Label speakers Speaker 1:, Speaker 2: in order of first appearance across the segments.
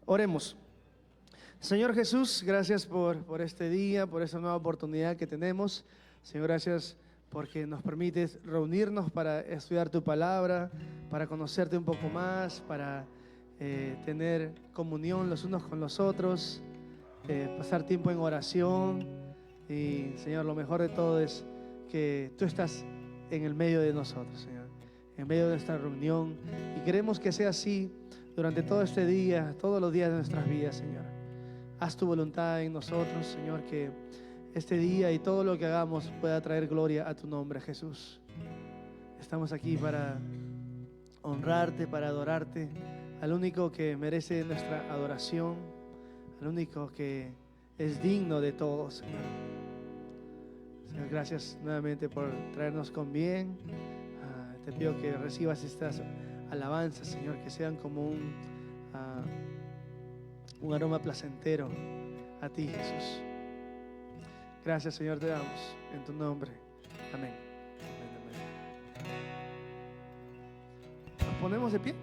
Speaker 1: Oremos. Señor Jesús, gracias por este día, por esta nueva oportunidad que tenemos. Señor, gracias porque nos permites reunirnos para estudiar tu palabra, para conocerte un poco más, para tener comunión los unos con los otros, pasar tiempo en oración. Y Señor, lo mejor de todo es que tú estás en el medio de nosotros, Señor, en medio de nuestra reunión. Y queremos que sea así durante todo este día, todos los días de nuestras vidas, Señor. Haz tu voluntad en nosotros, Señor, que este día y todo lo que hagamos pueda traer gloria a tu nombre, Jesús. Estamos aquí para honrarte, para adorarte, al único que merece nuestra adoración, al único que es digno de todo, Señor. Señor, gracias nuevamente por traernos con bien. Te pido que recibas estas alabanzas, Señor, que sean como un aroma placentero a ti, Jesús. Gracias, Señor, te damos en tu nombre. Amén. Amén, amén. Nos ponemos de pie.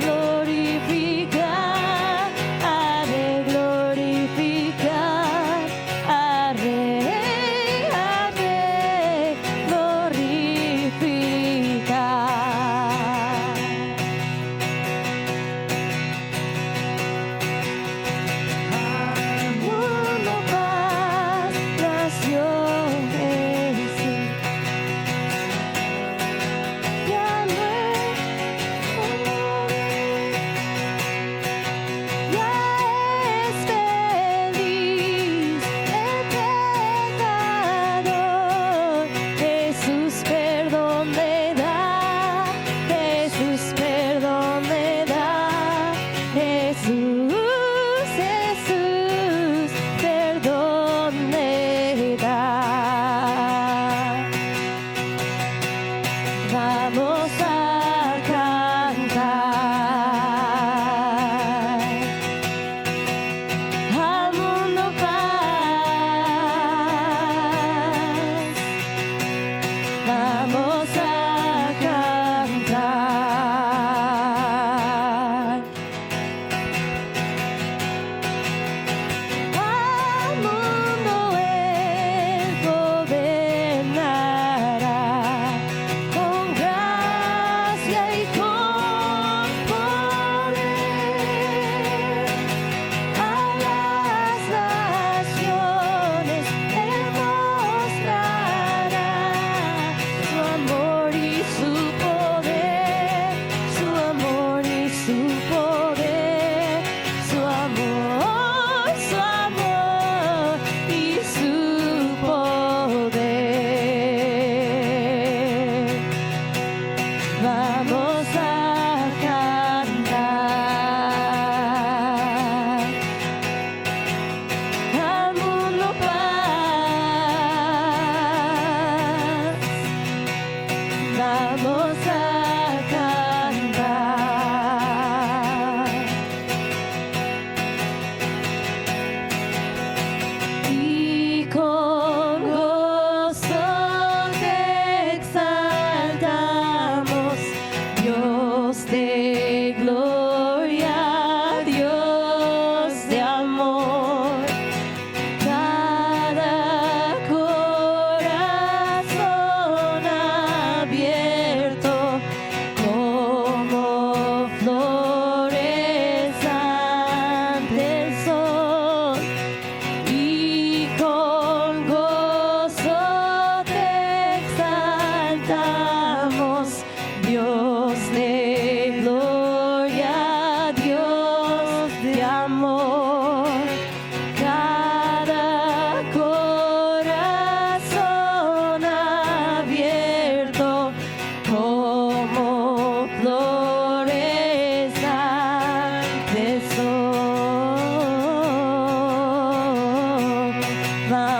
Speaker 2: Glorify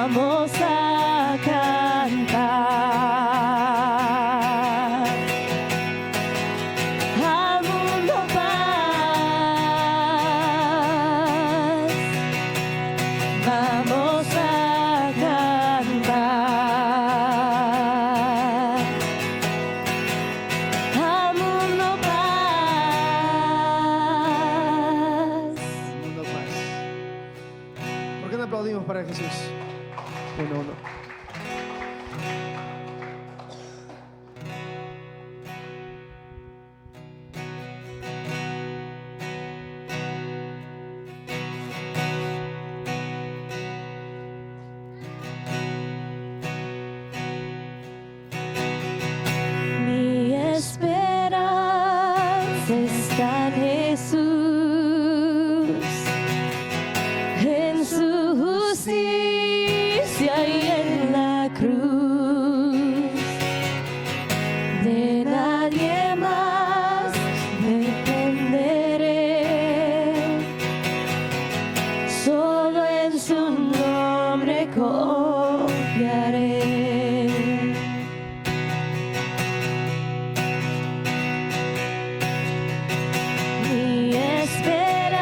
Speaker 2: vamos a cantar al mundo paz, vamos a cantar al mundo paz.
Speaker 1: Mundo paz. ¿Por qué no aplaudimos para Jesús? Uno.
Speaker 2: Mi esperanza está en Jesús, en su justicia y en la cruz. De nadie más dependeré, solo en su nombre confiaré. Mi esperanza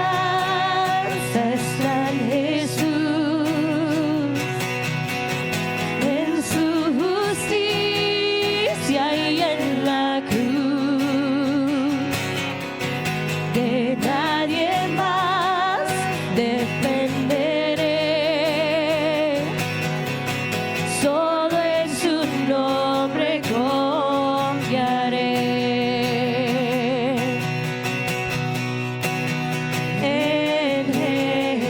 Speaker 2: está en Jesús, en su justicia y en la cruz. De nadie más dependeré, solo en su nombre confiaré. En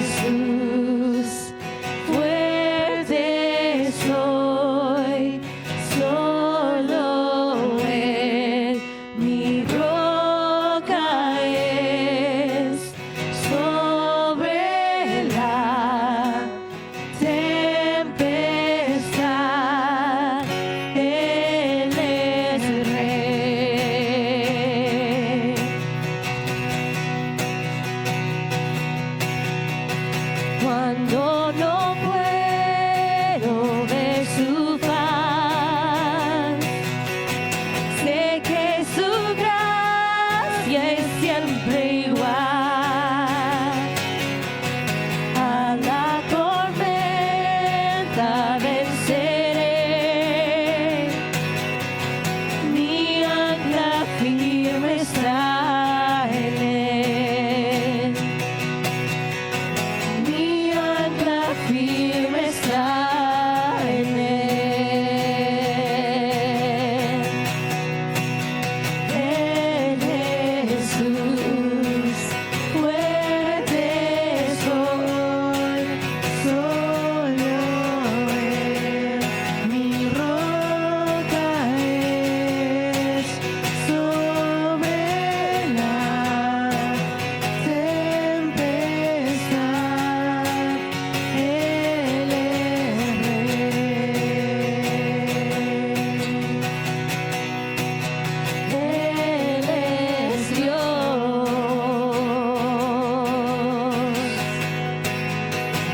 Speaker 2: Jesús fuerte soy, solo Él mi roca es, sobre la tempestad Él es Rey. Cuando no puedo ver su faz, sé que su gracia es siempre igual. A la tormenta venceré, mi ancla firme está en Él. Mi ancla firme está en Él. En Jesús fuerte soy, solo Él mi roca es, sobre la tempestad Él es Rey. Él es Dios,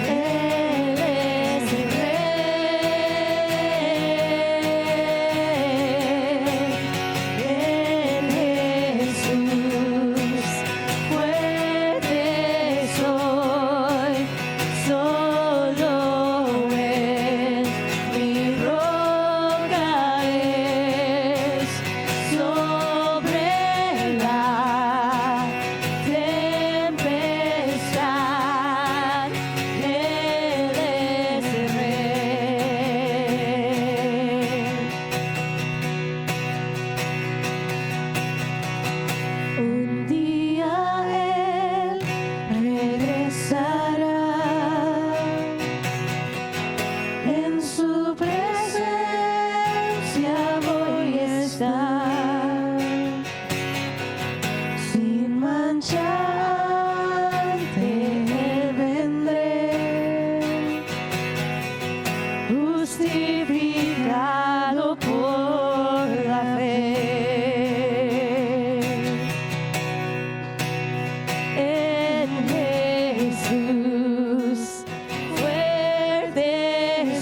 Speaker 2: Él es Rey. En Jesús fuerte soy, solo Él mi roca es, sobre la tempestad Él es Rey. Un día Él regresará, en su presencia voy a estar, sin mancha ante Él vendré, justificado por la fe. En Jesús fuerte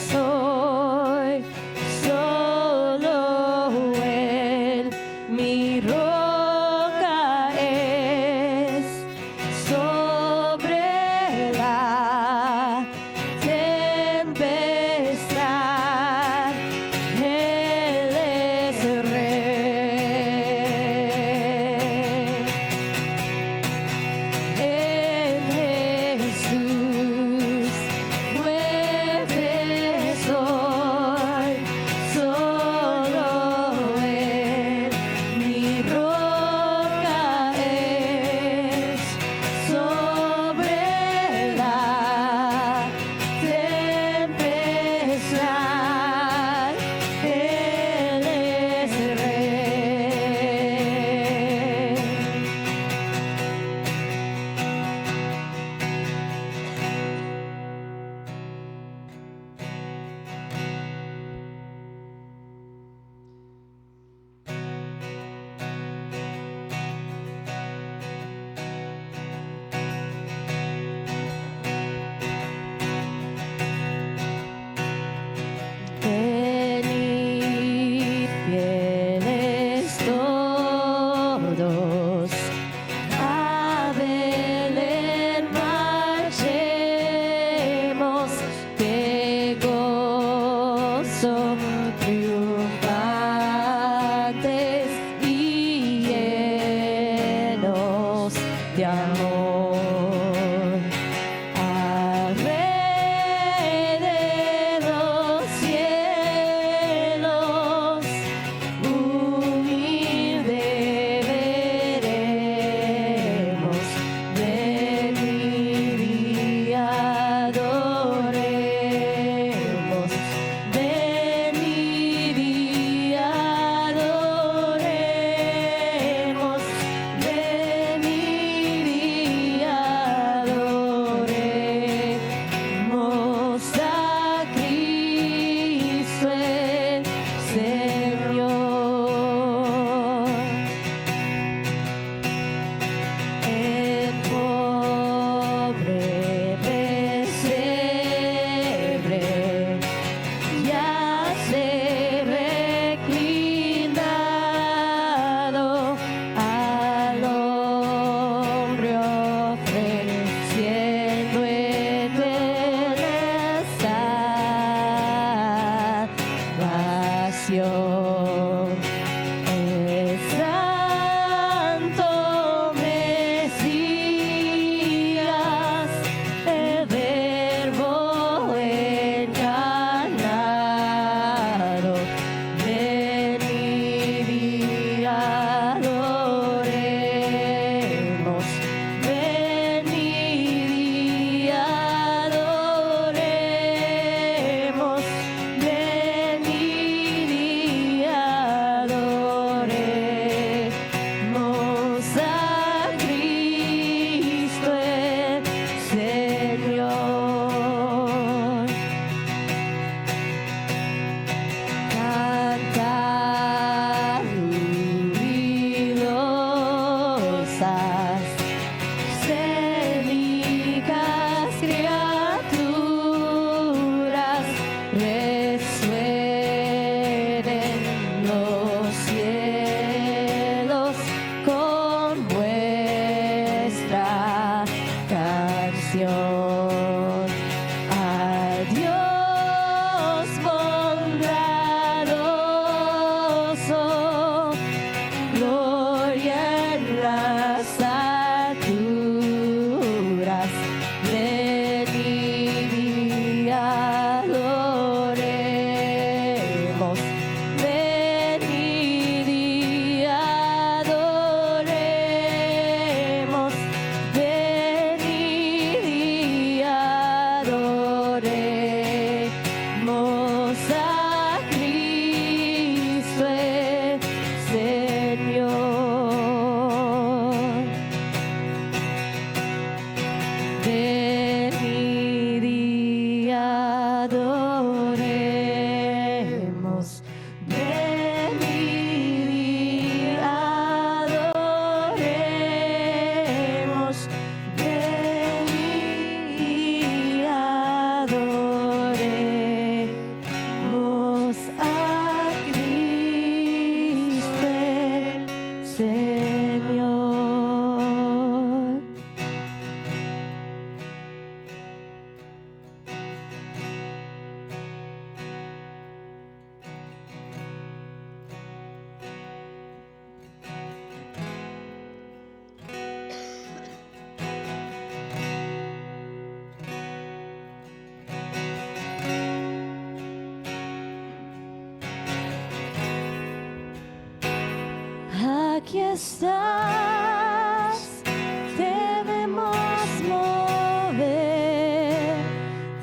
Speaker 2: canción. Es Santo Mesías, el Verbo encarnado. Venid y adoremos, venid y adoremos, venid y adoremos a Cristo el Señor. Cantad jubilosas, célicas criaturas, resuenen los cielos con vuestra canción. A Dios bondadoso, gloria en las alturas. Venid y adoremos, venid y adoremos, venid y adoremos a Cristo el Señor. Venid y adoremos, venid y adoremos, venid y adoremos a Cristo el Señor. Aquí estás, debemos mover,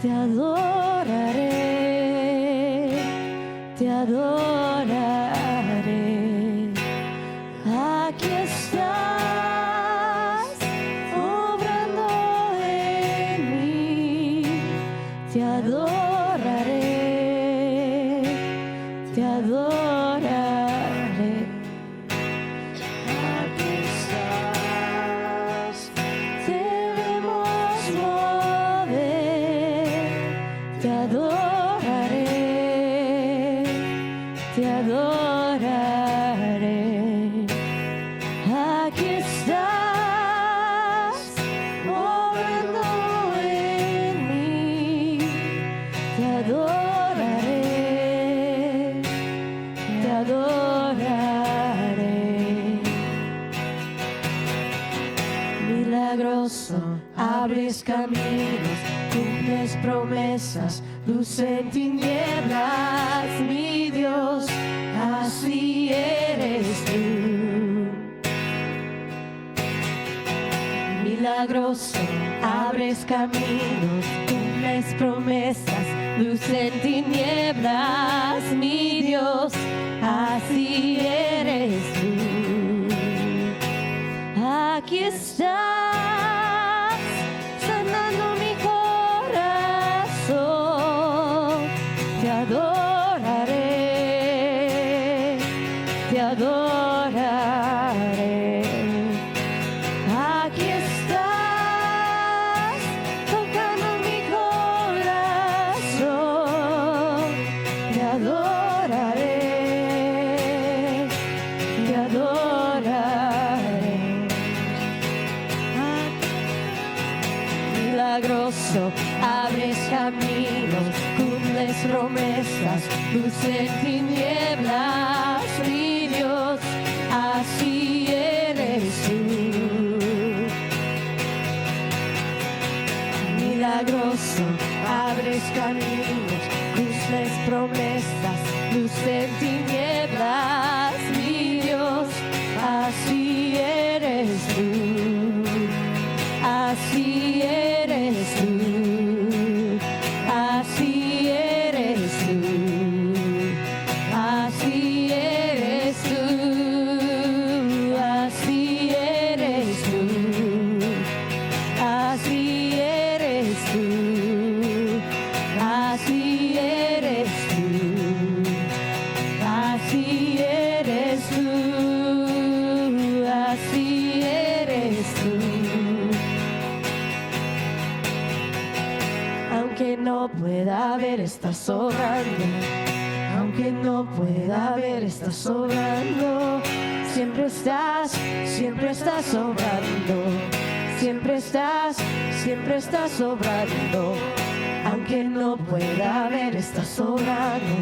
Speaker 2: te adoraré, te adoraré. Aquí estás, obrando en mí, te adoraré, te adoraré. Aquí estás, debemos mover, te adoraré, te adoraré. Aquí estás, moviendo en mí, te adoraré, te adoraré. Milagroso, abres caminos, cumples promesas, luz en tinieblas, mi Dios, así eres tú. Milagroso, abres caminos, cumples promesas, luz en tinieblas, mi Dios, así eres tú. Aquí estás, sanando mi corazón, te adoraré, te adoraré. Aquí estás, tocando mi corazón, te adoraré, te adoraré. Milagroso, abres caminos, cumples promesas, luz en tinieblas, mi Dios, así eres tú. Milagroso, abres caminos, cumples promesas, luz en tinieblas, mi Dios, así eres tú, así eres tú, así eres tú, así eres tú, así eres tú, así eres tú, así eres tú, así eres tú, así eres tú. Aunque no pueda ver, estás sobrando. Aunque no pueda ver, estás sobrando. Siempre estás sobrando. Siempre estás sobrando. Aunque no pueda ver, estás sobrando.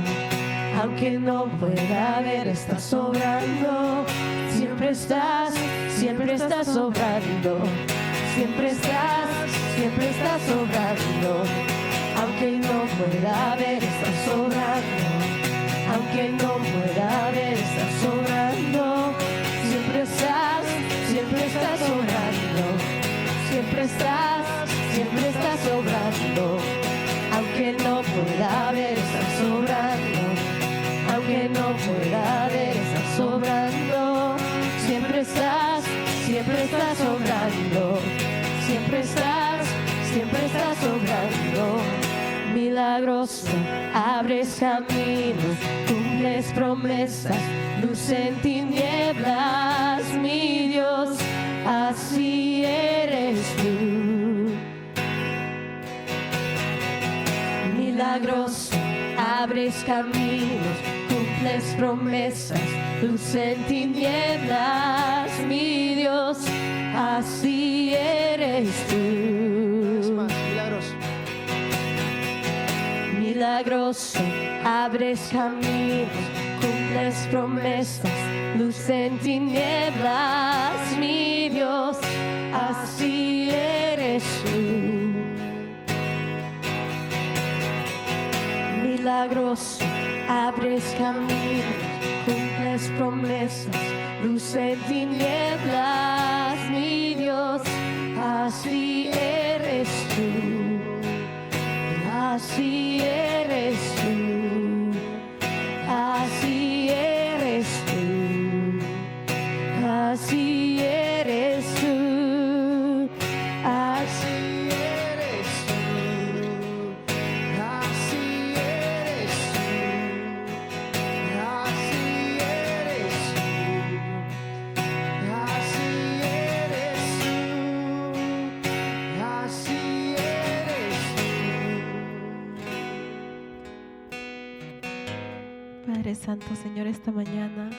Speaker 2: Aunque no pueda ver, estás sobrando. Siempre estás sobrando. Siempre estás sobrando. Aunque no pueda ver, estás sobrando. Aunque no pueda ver, estás sobrando. Siempre estás sobrando. Siempre estás sobrando. Aunque no pueda ver, estás sobrando. Aunque no pueda ver, estás sobrando. Siempre estás sobrando. Siempre estás sobrando. Milagroso, abres caminos, cumples promesas, luz en tinieblas, mi Dios, así eres tú. Milagroso, abres caminos, cumples promesas, luz en tinieblas, mi Dios, así eres tú.
Speaker 1: Es más, milagroso.
Speaker 2: Milagroso, abres caminos, cumples promesas, luz en tinieblas, mi Dios, así eres tú. Milagroso, abres caminos, cumples promesas, luz en tinieblas, mi Dios, así eres tú. Así eres tú, así eres tú, así eres tú, así eres tú, así eres tú, así eres tú, así eres tú, así eres tú.
Speaker 3: Padre Santo, Señor, esta mañana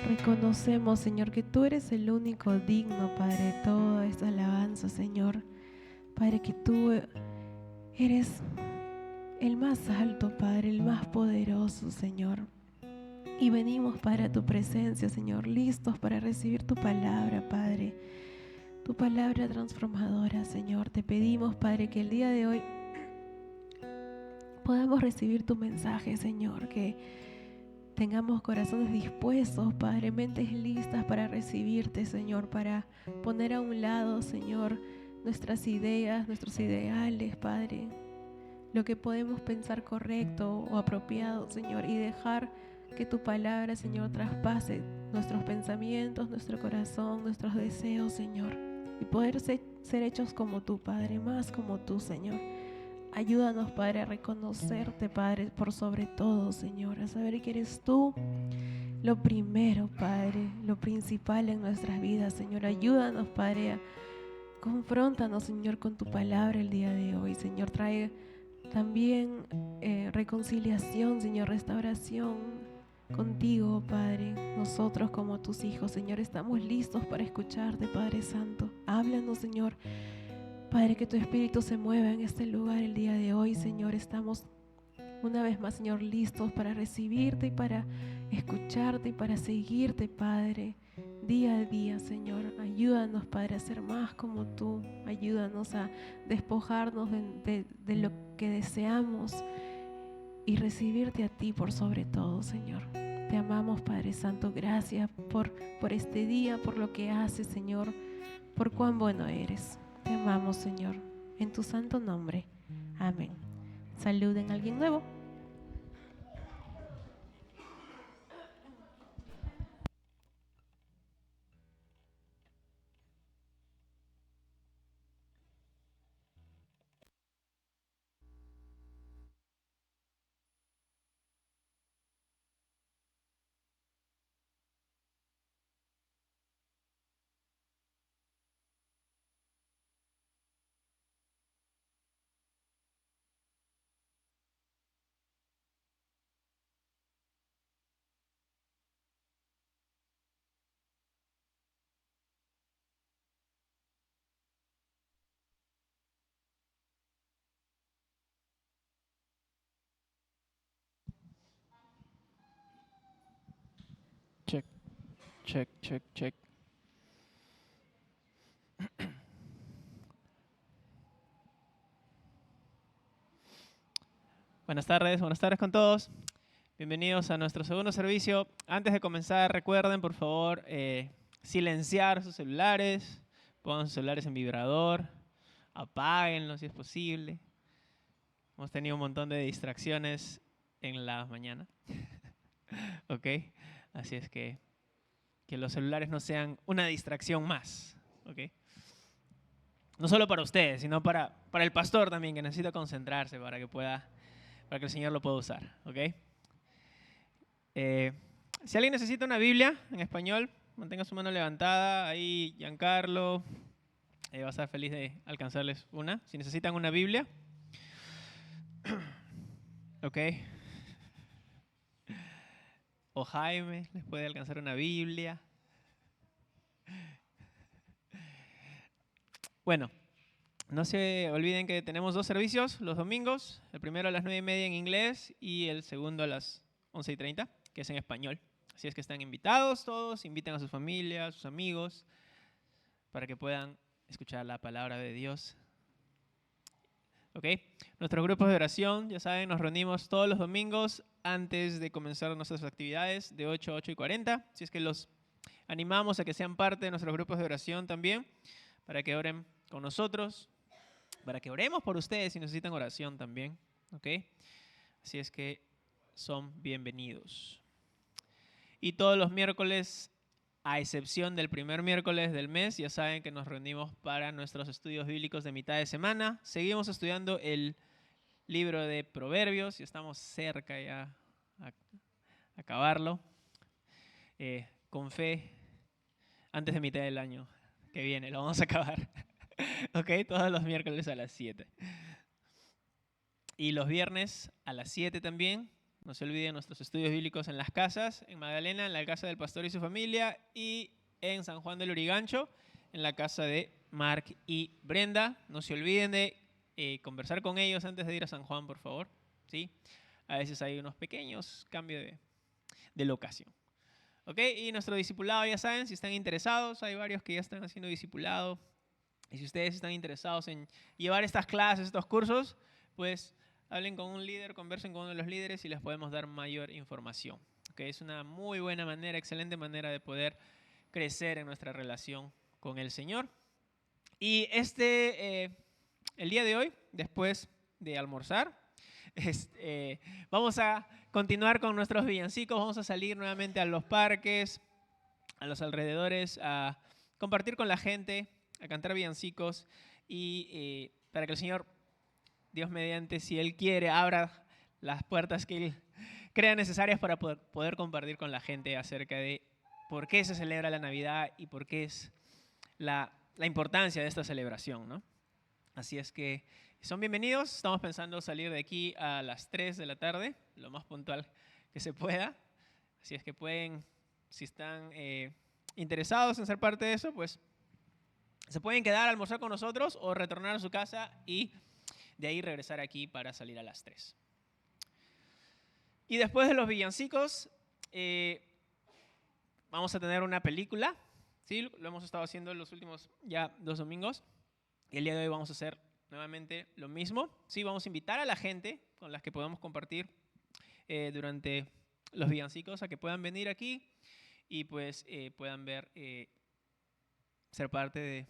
Speaker 3: reconocemos, Señor, que tú eres el único digno, Padre, de toda esta alabanza, Señor. Padre, que tú eres el más alto, Padre, el más poderoso, Señor. Y venimos, Padre, a tu presencia, Señor, listos para recibir tu palabra, Padre. Tu palabra transformadora, Señor. Te pedimos, Padre, que el día de hoy podamos recibir tu mensaje, Señor, que tengamos corazones dispuestos, Padre, mentes listas para recibirte, Señor, para poner a un lado, Señor, nuestras ideas, nuestros ideales, Padre, lo que podemos pensar correcto o apropiado, Señor, y dejar que tu palabra, Señor, traspase nuestros pensamientos, nuestro corazón, nuestros deseos, Señor, y poder ser hechos como tú, Padre, más como tú, Señor. Ayúdanos, Padre, a reconocerte, Padre, por sobre todo, Señor, a saber que eres tú lo primero, Padre, lo principal en nuestras vidas, Señor. Ayúdanos, Padre, confróntanos, Señor, con tu palabra el día de hoy, Señor. Trae también reconciliación, Señor, restauración contigo, Padre. Nosotros como tus hijos, Señor, estamos listos para escucharte, Padre Santo. Háblanos, Señor. Padre, que tu Espíritu se mueva en este lugar el día de hoy, Señor. Estamos una vez más, Señor, listos para recibirte y para escucharte y para seguirte, Padre, día a día, Señor. Ayúdanos, Padre, a ser más como tú. Ayúdanos a despojarnos de lo que deseamos y recibirte a ti por sobre todo, Señor. Te amamos, Padre Santo. Gracias por este día, por lo que haces, Señor, por cuán bueno eres. Te amamos, Señor. En tu santo nombre. Amén. Saluden a alguien nuevo.
Speaker 4: Check, check, check, check. Buenas tardes con todos. Bienvenidos a nuestro segundo servicio. Antes de comenzar, recuerden, por favor, silenciar sus celulares, pongan sus celulares en vibrador, apáguenlos si es posible. Hemos tenido un montón de distracciones en la mañana. ¿Ok? Así es que los celulares no sean una distracción más. ¿Ok? No solo para ustedes, sino para el pastor también, que necesita concentrarse para que el Señor lo pueda usar. ¿Ok? Si alguien necesita una Biblia en español, mantenga su mano levantada. Ahí Giancarlo va a estar feliz de alcanzarles una. Si necesitan una Biblia. ¿Ok? O Jaime les puede alcanzar una Biblia. Bueno, no se olviden que tenemos 2 servicios los domingos. El primero a las 9:30 en inglés y el segundo a las 11:30, que es en español. Así es que están invitados todos, inviten a sus familias, a sus amigos, para que puedan escuchar la palabra de Dios. ¿Ok? Nuestros grupos de oración, ya saben, nos reunimos todos los domingos antes de comenzar nuestras actividades de 8 a 8:40. Así es que los animamos a que sean parte de nuestros grupos de oración también, para que oren con nosotros, para que oremos por ustedes si necesitan oración también. ¿Ok? Así es que son bienvenidos. Y todos los miércoles, a excepción del primer miércoles del mes, ya saben que nos reunimos para nuestros estudios bíblicos de mitad de semana. Seguimos estudiando el libro de Proverbios y estamos cerca ya a acabarlo. Con fe, antes de mitad del año que viene, lo vamos a acabar. ¿Ok? Todos los miércoles a las 7. Y los viernes a las 7 también. No se olviden nuestros estudios bíblicos en las casas, en Magdalena, en la casa del pastor y su familia, y en San Juan del Lurigancho, en la casa de Mark y Brenda. No se olviden de conversar con ellos antes de ir a San Juan, por favor. ¿Sí? A veces hay unos pequeños cambios de locación. ¿Ok? Y nuestro discipulado, ya saben, si están interesados, hay varios que ya están haciendo discipulado. Y si ustedes están interesados en llevar estas clases, estos cursos, pues hablen con un líder, conversen con uno de los líderes y les podemos dar mayor información. ¿Okay? Es una muy buena manera, excelente manera de poder crecer en nuestra relación con el Señor. Y el día de hoy, después de almorzar, vamos a continuar con nuestros villancicos. Vamos a salir nuevamente a los parques, a los alrededores, a compartir con la gente, a cantar villancicos y para que el Señor, Dios mediante, si Él quiere, abra las puertas que Él crea necesarias para poder compartir con la gente acerca de por qué se celebra la Navidad y por qué es la importancia de esta celebración, ¿no? Así es que son bienvenidos. Estamos pensando salir de aquí a las 3 de la tarde, lo más puntual que se pueda. Así es que pueden, si están interesados en ser parte de eso, pues se pueden quedar a almorzar con nosotros o retornar a su casa y de ahí regresar aquí para salir a las 3. Y después de los villancicos, vamos a tener una película. ¿Sí? Lo hemos estado haciendo los últimos ya 2 domingos. Y el día de hoy vamos a hacer nuevamente lo mismo. ¿Sí? Vamos a invitar a la gente con las que podamos compartir durante los villancicos a que puedan venir aquí y pues puedan ver, ser parte de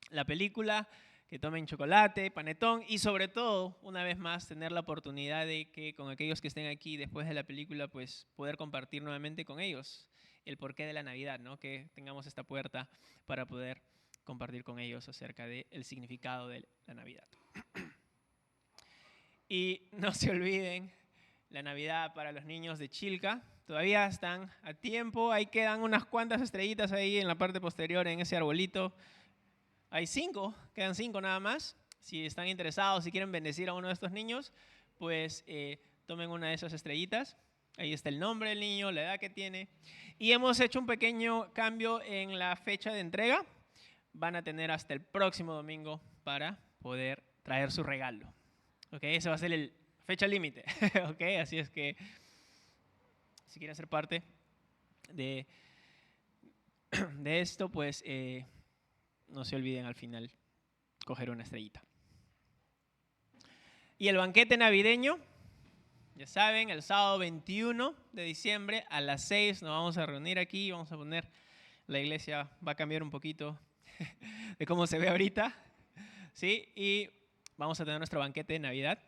Speaker 4: la película, que tomen chocolate, panetón y sobre todo, una vez más, tener la oportunidad de que con aquellos que estén aquí después de la película, pues poder compartir nuevamente con ellos el porqué de la Navidad, ¿no? Que tengamos esta puerta para poder compartir con ellos acerca del significado de la Navidad. Y no se olviden, la Navidad para los niños de Chilca, todavía están a tiempo, ahí quedan unas cuantas estrellitas ahí en la parte posterior en ese arbolito. Hay 5, quedan 5 nada más. Si están interesados, si quieren bendecir a uno de estos niños, pues tomen una de esas estrellitas. Ahí está el nombre del niño, la edad que tiene. Y hemos hecho un pequeño cambio en la fecha de entrega. Van a tener hasta el próximo domingo para poder traer su regalo. ¿Okay? Ese va a ser el fecha límite. ¿Okay? Así es que si quieren ser parte de esto, pues no se olviden al final coger una estrellita. Y el banquete navideño, ya saben, el sábado 21 de diciembre a las 6 nos vamos a reunir aquí. Vamos a poner, la iglesia va a cambiar un poquito de cómo se ve ahorita, ¿sí? Y vamos a tener nuestro banquete de Navidad.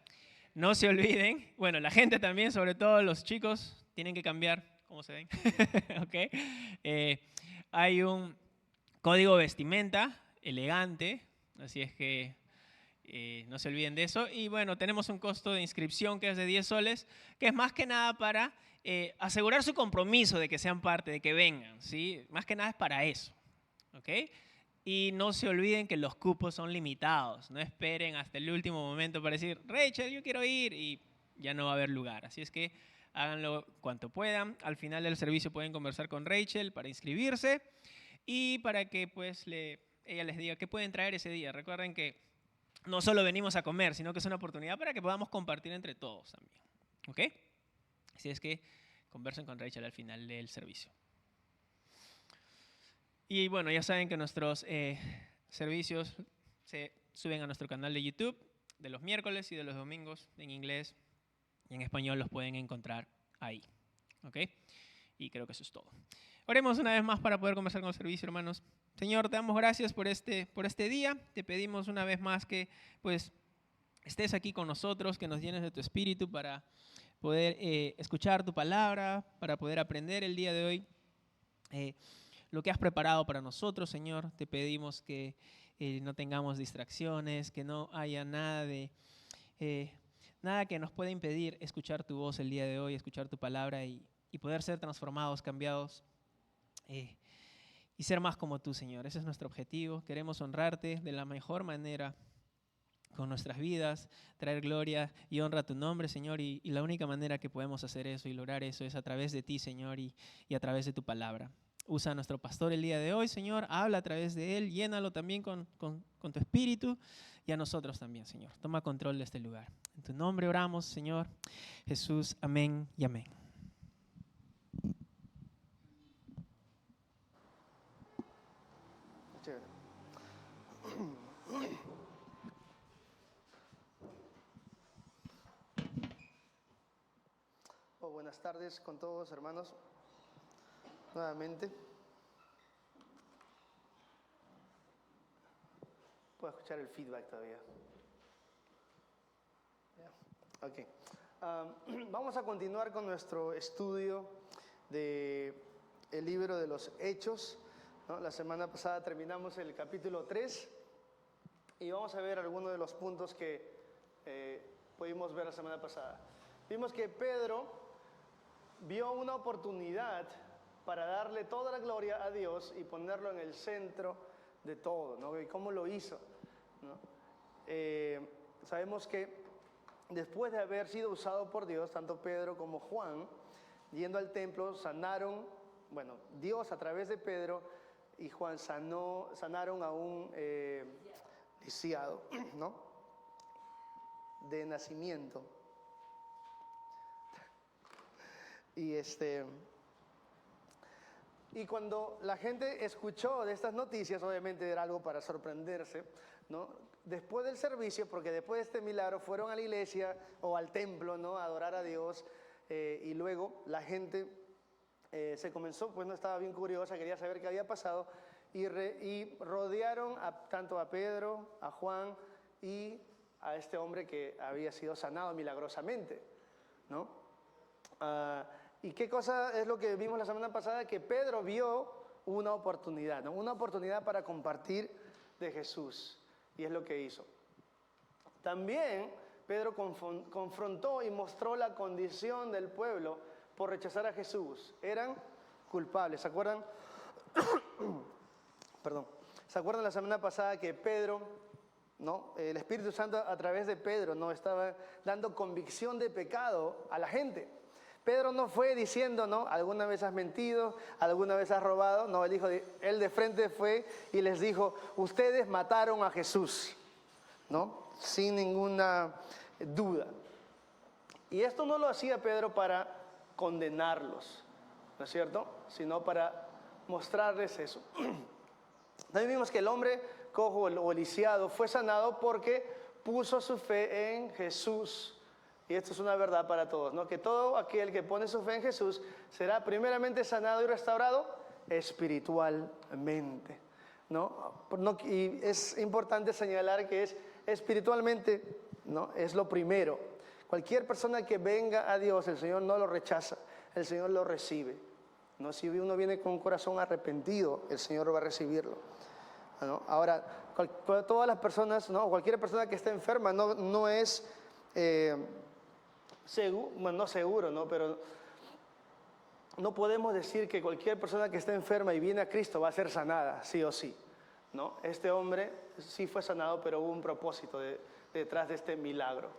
Speaker 4: No se olviden, bueno, la gente también, sobre todo los chicos, tienen que cambiar cómo se ven. ¿Okay? Hay un código vestimenta elegante, así es que no se olviden de eso. Y bueno, tenemos un costo de inscripción que es de 10 soles, que es más que nada para asegurar su compromiso de que sean parte, de que vengan, ¿sí? Más que nada es para eso, ¿ok? Y no se olviden que los cupos son limitados. No esperen hasta el último momento para decir, Rachel, yo quiero ir, y ya no va a haber lugar. Así es que háganlo cuanto puedan. Al final del servicio pueden conversar con Rachel para inscribirse y para que pues ella les diga qué pueden traer ese día. Recuerden que no solo venimos a comer, sino que es una oportunidad para que podamos compartir entre todos también. ¿Ok? Así es que conversen con Rachel al final del servicio. Y bueno, ya saben que nuestros servicios se suben a nuestro canal de YouTube de los miércoles y de los domingos en inglés y en español los pueden encontrar ahí. ¿Ok? Y creo que eso es todo. Oremos una vez más para poder conversar con el servicio, hermanos. Señor, te damos gracias por este día. Te pedimos una vez más que pues estés aquí con nosotros, que nos llenes de tu espíritu para poder escuchar tu palabra, para poder aprender el día de hoy lo que has preparado para nosotros, Señor. Te pedimos que no tengamos distracciones, que no haya nada que nos pueda impedir escuchar tu voz el día de hoy, escuchar tu palabra y poder ser transformados, cambiados y ser más como tú, Señor. Ese es nuestro objetivo. Queremos honrarte de la mejor manera con nuestras vidas, traer gloria y honra a tu nombre, Señor. Y la única manera que podemos hacer eso y lograr eso es a través de ti, Señor, y a través de tu palabra. Usa a nuestro pastor el día de hoy, Señor. Habla a través de él. Llénalo también con tu espíritu y a nosotros también, Señor. Toma control de este lugar. En tu nombre oramos, Señor Jesús. Amén y amén.
Speaker 1: Chévere. Buenas tardes con todos, hermanos. Nuevamente. Puedo escuchar el feedback todavía. Ok. Vamos a continuar con nuestro estudio del libro de los Hechos, ¿no? La semana pasada terminamos el capítulo 3 y vamos a ver algunos de los puntos que pudimos ver la semana pasada. Vimos que Pedro vio una oportunidad para darle toda la gloria a Dios y ponerlo en el centro de todo, ¿no? ¿Y cómo lo hizo? ¿No? Sabemos que después de haber sido usado por Dios, tanto Pedro como Juan, yendo al templo, sanaron, bueno, Dios a través de Pedro y Juan sanaron a un lisiado, ¿no? De nacimiento. Y cuando la gente escuchó de estas noticias, obviamente era algo para sorprenderse, ¿no? Después del servicio, porque después de este milagro fueron a la iglesia o al templo, ¿no? A adorar a Dios, y luego la gente se comenzó, pues no estaba bien curiosa, quería saber qué había pasado, y rodearon tanto a Pedro, a Juan y a este hombre que había sido sanado milagrosamente, ¿no? ¿Y qué cosa es lo que vimos la semana pasada? Que Pedro vio una oportunidad, ¿no? Una oportunidad para compartir de Jesús, y es lo que hizo. También Pedro confrontó y mostró la condición del pueblo por rechazar a Jesús. Eran culpables. ¿Se acuerdan? Perdón. ¿Se acuerdan la semana pasada que Pedro, ¿no? El Espíritu Santo a través de Pedro, ¿no? Estaba dando convicción de pecado a la gente. Pedro no fue diciendo, ¿no? ¿Alguna vez has mentido? ¿Alguna vez has robado? No, él de frente fue y les dijo, ustedes mataron a Jesús, ¿no? Sin ninguna duda. Y esto no lo hacía Pedro para condenarlos, ¿no es cierto? Sino para mostrarles eso. También vimos que el hombre cojo o lisiado fue sanado porque puso su fe en Jesús. Y esto es una verdad para todos, ¿no? Que todo aquel que pone su fe en Jesús será primeramente sanado y restaurado espiritualmente, ¿no? Y es importante señalar que es espiritualmente, ¿no? Es lo primero. Cualquier persona que venga a Dios, el Señor no lo rechaza, el Señor lo recibe, ¿no? Si uno viene con un corazón arrepentido, el Señor va a recibirlo, ¿no? Ahora, todas las personas, ¿no? Cualquier persona que esté enferma no es... no seguro, ¿no? Pero no podemos decir que cualquier persona que esté enferma y viene a Cristo va a ser sanada, sí o sí, ¿no? Este hombre sí fue sanado, pero hubo un propósito detrás de este milagro.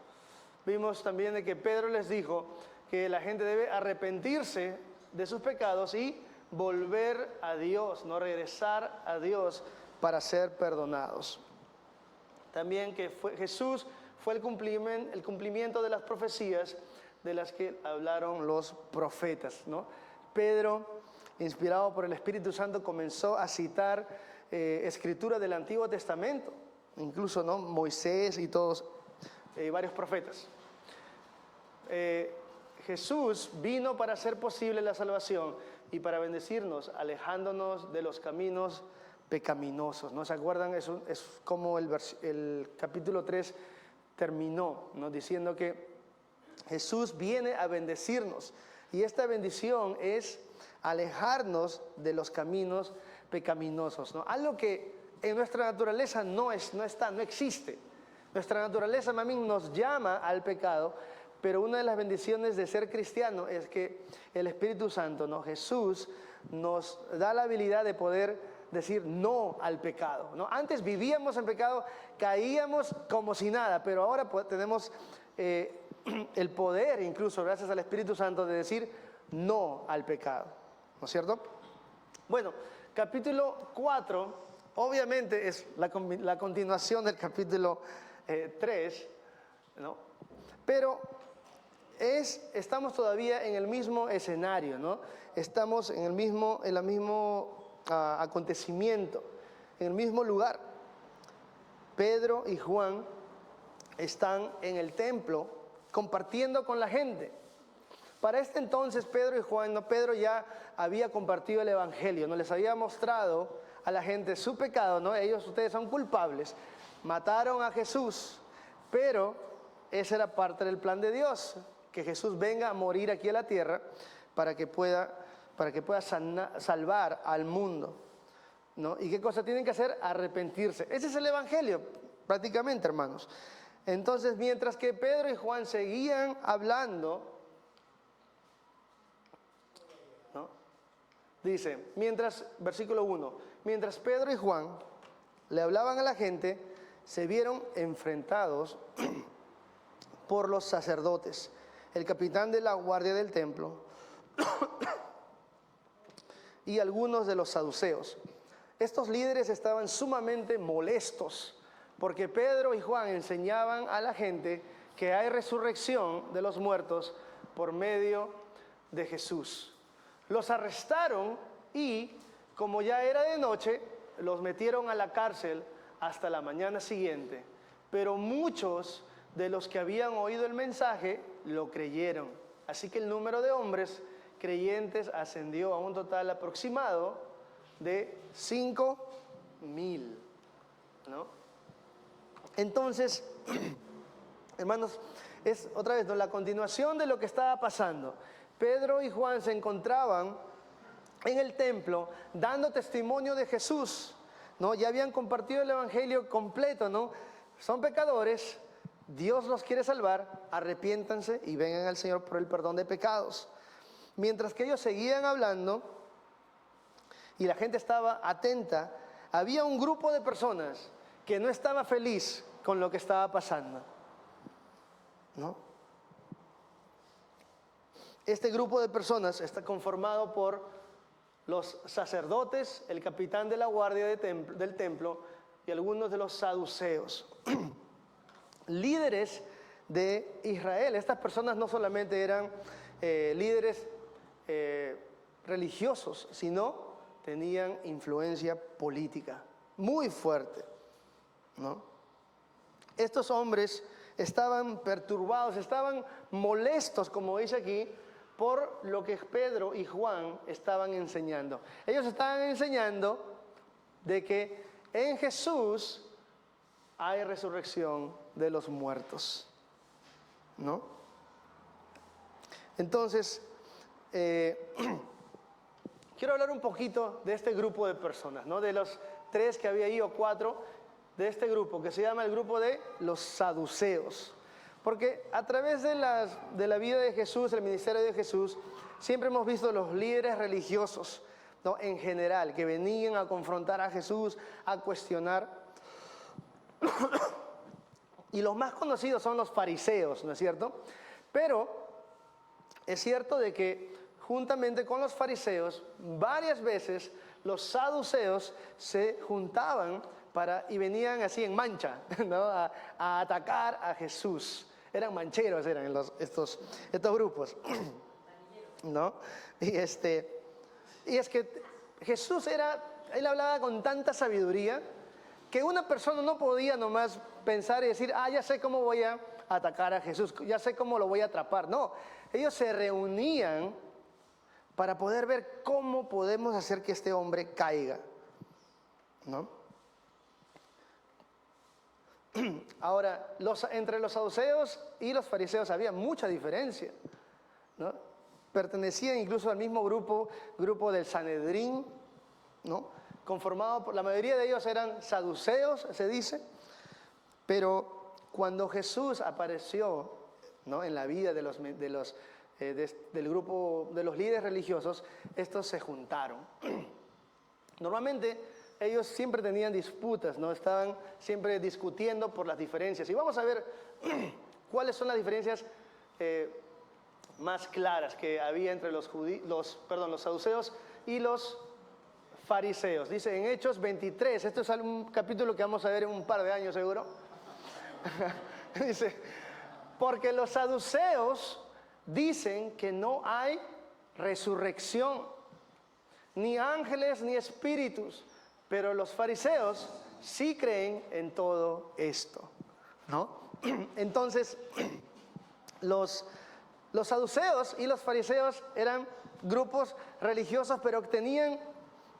Speaker 1: Vimos también de que Pedro les dijo que la gente debe arrepentirse de sus pecados y volver a Dios, no regresar a Dios para ser perdonados. También que Jesús fue el cumplimiento de las profecías de las que hablaron los profetas, ¿no? Pedro, inspirado por el Espíritu Santo, comenzó a citar escrituras del Antiguo Testamento, incluso, ¿no? Moisés y todos, varios profetas. Jesús vino para hacer posible la salvación y para bendecirnos, alejándonos de los caminos pecaminosos, ¿no? ¿Se acuerdan? Es como el capítulo 3 terminó, ¿no? Diciendo que Jesús viene a bendecirnos, y esta bendición es alejarnos de los caminos pecaminosos, ¿no? Algo que en nuestra naturaleza no existe. Nuestra naturaleza, mami, nos llama al pecado, pero una de las bendiciones de ser cristiano es que el Espíritu Santo, ¿no? Jesús nos da la habilidad de poder decir no al pecado, ¿no? Antes vivíamos en pecado, caíamos como si nada, pero ahora tenemos el poder, incluso gracias al Espíritu Santo, de decir no al pecado, ¿no es cierto? Bueno, capítulo 4, obviamente es la continuación del capítulo 3, ¿no? Pero estamos todavía en el mismo escenario, ¿no? Estamos en el mismo acontecimiento, en el mismo lugar. Pedro y Juan están en el templo compartiendo con la gente. Para este entonces Pedro y Juan, Pedro ya había compartido el evangelio, no les había mostrado a la gente su pecado, ¿no? Ustedes son culpables, mataron a Jesús, pero esa era parte del plan de Dios, que Jesús venga a morir aquí a la tierra para que pueda salvar al mundo, ¿no? ¿Y qué cosa tienen que hacer? Arrepentirse. Ese es el evangelio, prácticamente, hermanos. Entonces, mientras que Pedro y Juan seguían hablando, ¿no? Dice, versículo 1, mientras Pedro y Juan le hablaban a la gente, se vieron enfrentados por los sacerdotes, el capitán de la guardia del templo y algunos de los saduceos. Estos líderes estaban sumamente molestos porque Pedro y Juan enseñaban a la gente que hay resurrección de los muertos por medio de Jesús. Los arrestaron y, como ya era de noche, los metieron a la cárcel hasta la mañana siguiente. Pero muchos de los que habían oído el mensaje lo creyeron. Así que el número de hombres creyentes ascendió a un total aproximado de 5,000, ¿no? Entonces, hermanos, es otra vez, ¿no?, la continuación de lo que estaba pasando. Pedro y Juan se encontraban en el templo dando testimonio de Jesús, ¿no? Ya habían compartido el evangelio completo, ¿no? Son pecadores, Dios los quiere salvar, arrepiéntanse y vengan al Señor por el perdón de pecados. Mientras que ellos seguían hablando y la gente estaba atenta, había un grupo de personas que no estaba feliz con lo que estaba pasando, ¿no? Este grupo de personas está conformado por los sacerdotes, el capitán de la guardia del templo y algunos de los saduceos, líderes de Israel. Estas personas no solamente eran líderes religiosos, sino tenían influencia política muy fuerte, ¿no? Estos hombres estaban perturbados, estaban molestos, como dice aquí, por lo que Pedro y Juan estaban enseñando. Ellos estaban enseñando de que en Jesús hay resurrección de los muertos, ¿no? Entonces, quiero hablar un poquito de este grupo de personas, ¿no? De los 3 que había ahí, o 4, de este grupo que se llama el grupo de los saduceos. Porque a través de la vida de Jesús, el ministerio de Jesús, siempre hemos visto los líderes religiosos, ¿no?, en general, que venían a confrontar a Jesús, a cuestionar. Y los más conocidos son los fariseos, ¿no es cierto? Pero es cierto de que juntamente con los fariseos, varias veces los saduceos se juntaban y venían así en mancha, ¿no?, a atacar a Jesús. Eran mancheros, eran estos grupos, ¿no? Y es que Jesús él hablaba con tanta sabiduría que una persona no podía nomás pensar y decir, ya sé cómo voy a atacar a Jesús, ya sé cómo lo voy a atrapar. No, ellos se reunían para poder ver cómo podemos hacer que este hombre caiga, ¿no? Ahora, entre los saduceos y los fariseos había mucha diferencia, ¿no? Pertenecían incluso al mismo grupo del Sanedrín, ¿no?, conformado por, la mayoría de ellos eran saduceos, se dice, pero cuando Jesús apareció, ¿no?, en la vida del grupo de los líderes religiosos, estos se juntaron. Normalmente ellos siempre tenían disputas, ¿no? Estaban siempre discutiendo por las diferencias. Y vamos a ver cuáles son las diferencias más claras que había entre los saduceos y los fariseos. Dice en Hechos 23, esto es un capítulo que vamos a ver en un par de años seguro. Dice, porque los saduceos dicen que no hay resurrección, ni ángeles ni espíritus, pero los fariseos sí creen en todo esto, ¿no? Entonces, los saduceos y los fariseos eran grupos religiosos, pero tenían,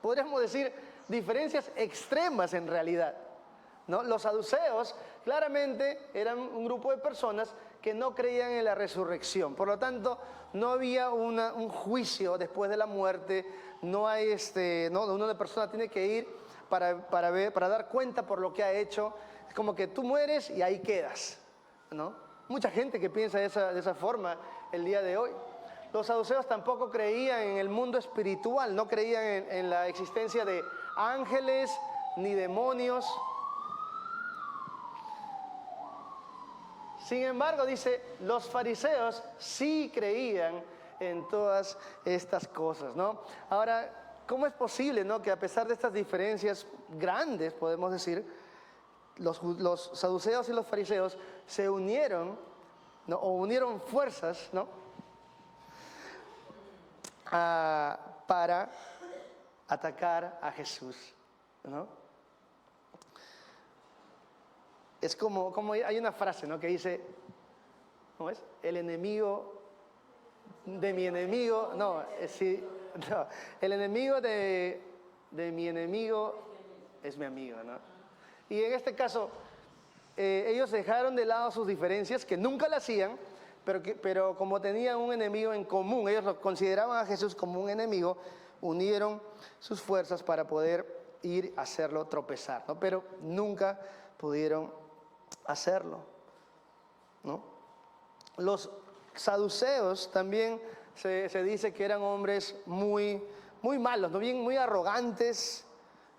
Speaker 1: podríamos decir, diferencias extremas en realidad, ¿no? Los saduceos claramente eran un grupo de personas que no creían en la resurrección. Por lo tanto, no había un juicio después de la muerte. No hay una persona tiene que ir para dar cuenta por lo que ha hecho. Es como que tú mueres y ahí quedas, ¿no? Mucha gente que piensa de esa forma el día de hoy. Los saduceos tampoco creían en el mundo espiritual, no creían en la existencia de ángeles ni demonios. Sin embargo, dice, los fariseos sí creían en todas estas cosas, ¿no? Ahora, ¿cómo es posible, ¿no?, que a pesar de estas diferencias grandes, podemos decir, los saduceos y los fariseos se unieron, ¿no?, o unieron fuerzas, ¿no?, para atacar a Jesús, ¿no? Es como hay una frase, ¿no?, que dice, ¿cómo es? El enemigo de mi enemigo, el enemigo de mi enemigo es mi amigo, ¿no? Y en este caso, ellos dejaron de lado sus diferencias, que nunca las hacían, pero como tenían un enemigo en común, ellos lo consideraban a Jesús como un enemigo, unieron sus fuerzas para poder ir a hacerlo tropezar, ¿no? Pero nunca pudieron hacerlo, ¿no? Los saduceos también se dice que eran hombres muy, muy malos, ¿no? Bien, muy arrogantes,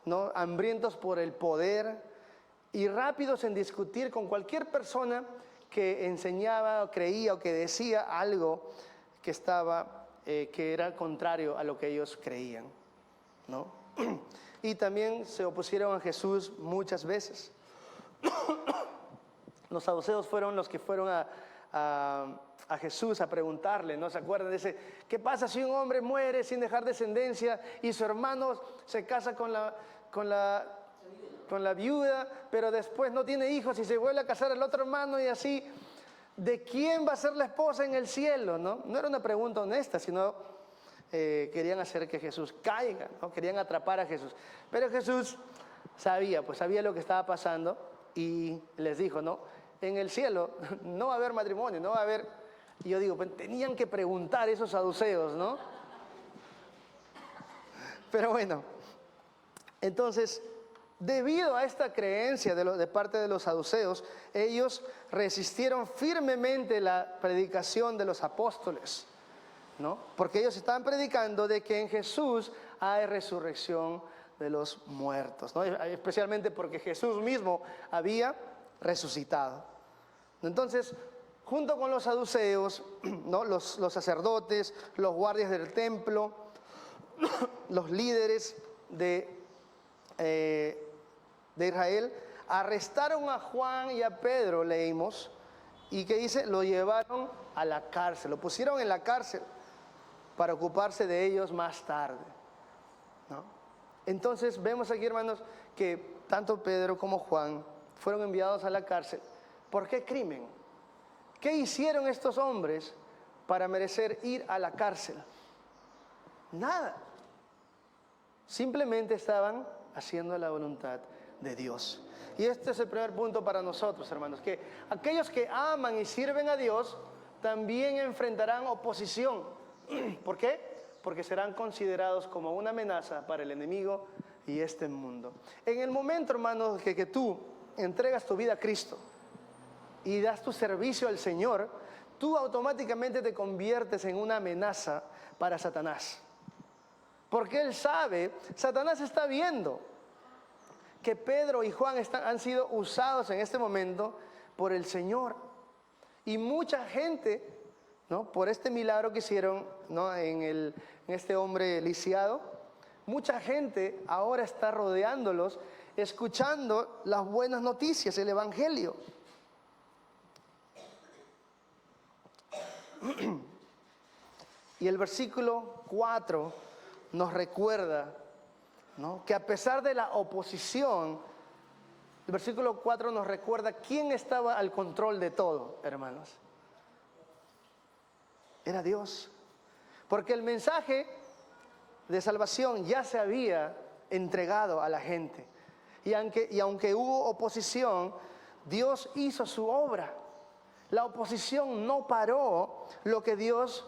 Speaker 1: ¿no? Hambrientos por el poder y rápidos en discutir con cualquier persona que enseñaba, o creía o que decía algo que era contrario a lo que ellos creían, ¿no? Y también se opusieron a Jesús muchas veces. Los saduceos fueron los que fueron a Jesús a preguntarle, ¿no? ¿Se acuerdan? Dice, ¿qué pasa si un hombre muere sin dejar descendencia y su hermano se casa con la viuda, pero después no tiene hijos y se vuelve a casar el otro hermano y así? ¿De quién va a ser la esposa en el cielo? No era una pregunta honesta, sino querían hacer que Jesús caiga, ¿no? Querían atrapar a Jesús. Pero Jesús sabía lo que estaba pasando y les dijo, ¿no? En el cielo no va a haber matrimonio, no va a haber... Y yo digo, pues tenían que preguntar esos saduceos, ¿no? Pero bueno, entonces, debido a esta creencia de parte de los saduceos, ellos resistieron firmemente la predicación de los apóstoles, ¿no? Porque ellos estaban predicando de que en Jesús hay resurrección de los muertos, ¿no? Especialmente porque Jesús mismo había resucitado. Entonces, junto con los saduceos, ¿no?, los sacerdotes, los guardias del templo, los líderes de Israel, arrestaron a Juan y a Pedro, leímos, y que dice, lo llevaron a la cárcel, lo pusieron en la cárcel para ocuparse de ellos más tarde, ¿no? Entonces vemos aquí, hermanos, que tanto Pedro como Juan fueron enviados a la cárcel. ¿Por qué crimen? ¿Qué hicieron estos hombres para merecer ir a la cárcel? Nada. Simplemente estaban haciendo la voluntad de Dios. Y este es el primer punto para nosotros, hermanos, que aquellos que aman y sirven a Dios también enfrentarán oposición. ¿Por qué? Porque serán considerados como una amenaza para el enemigo y este mundo. En el momento, hermanos, que tú entregas tu vida a Cristo y das tu servicio al Señor, tú automáticamente te conviertes en una amenaza para Satanás. Porque él sabe, Satanás está viendo que Pedro y Juan han sido usados en este momento por el Señor. Y mucha gente, ¿no?, por este milagro que hicieron, ¿no?, en este hombre lisiado, mucha gente ahora está rodeándolos, escuchando las buenas noticias, el Evangelio. Y el versículo 4 nos recuerda, ¿no?, que a pesar de la oposición, el versículo 4 nos recuerda quién estaba al control de todo, hermanos. Era Dios. Porque el mensaje de salvación ya se había entregado a la gente. Y aunque hubo oposición, Dios hizo su obra. La oposición no paró lo que Dios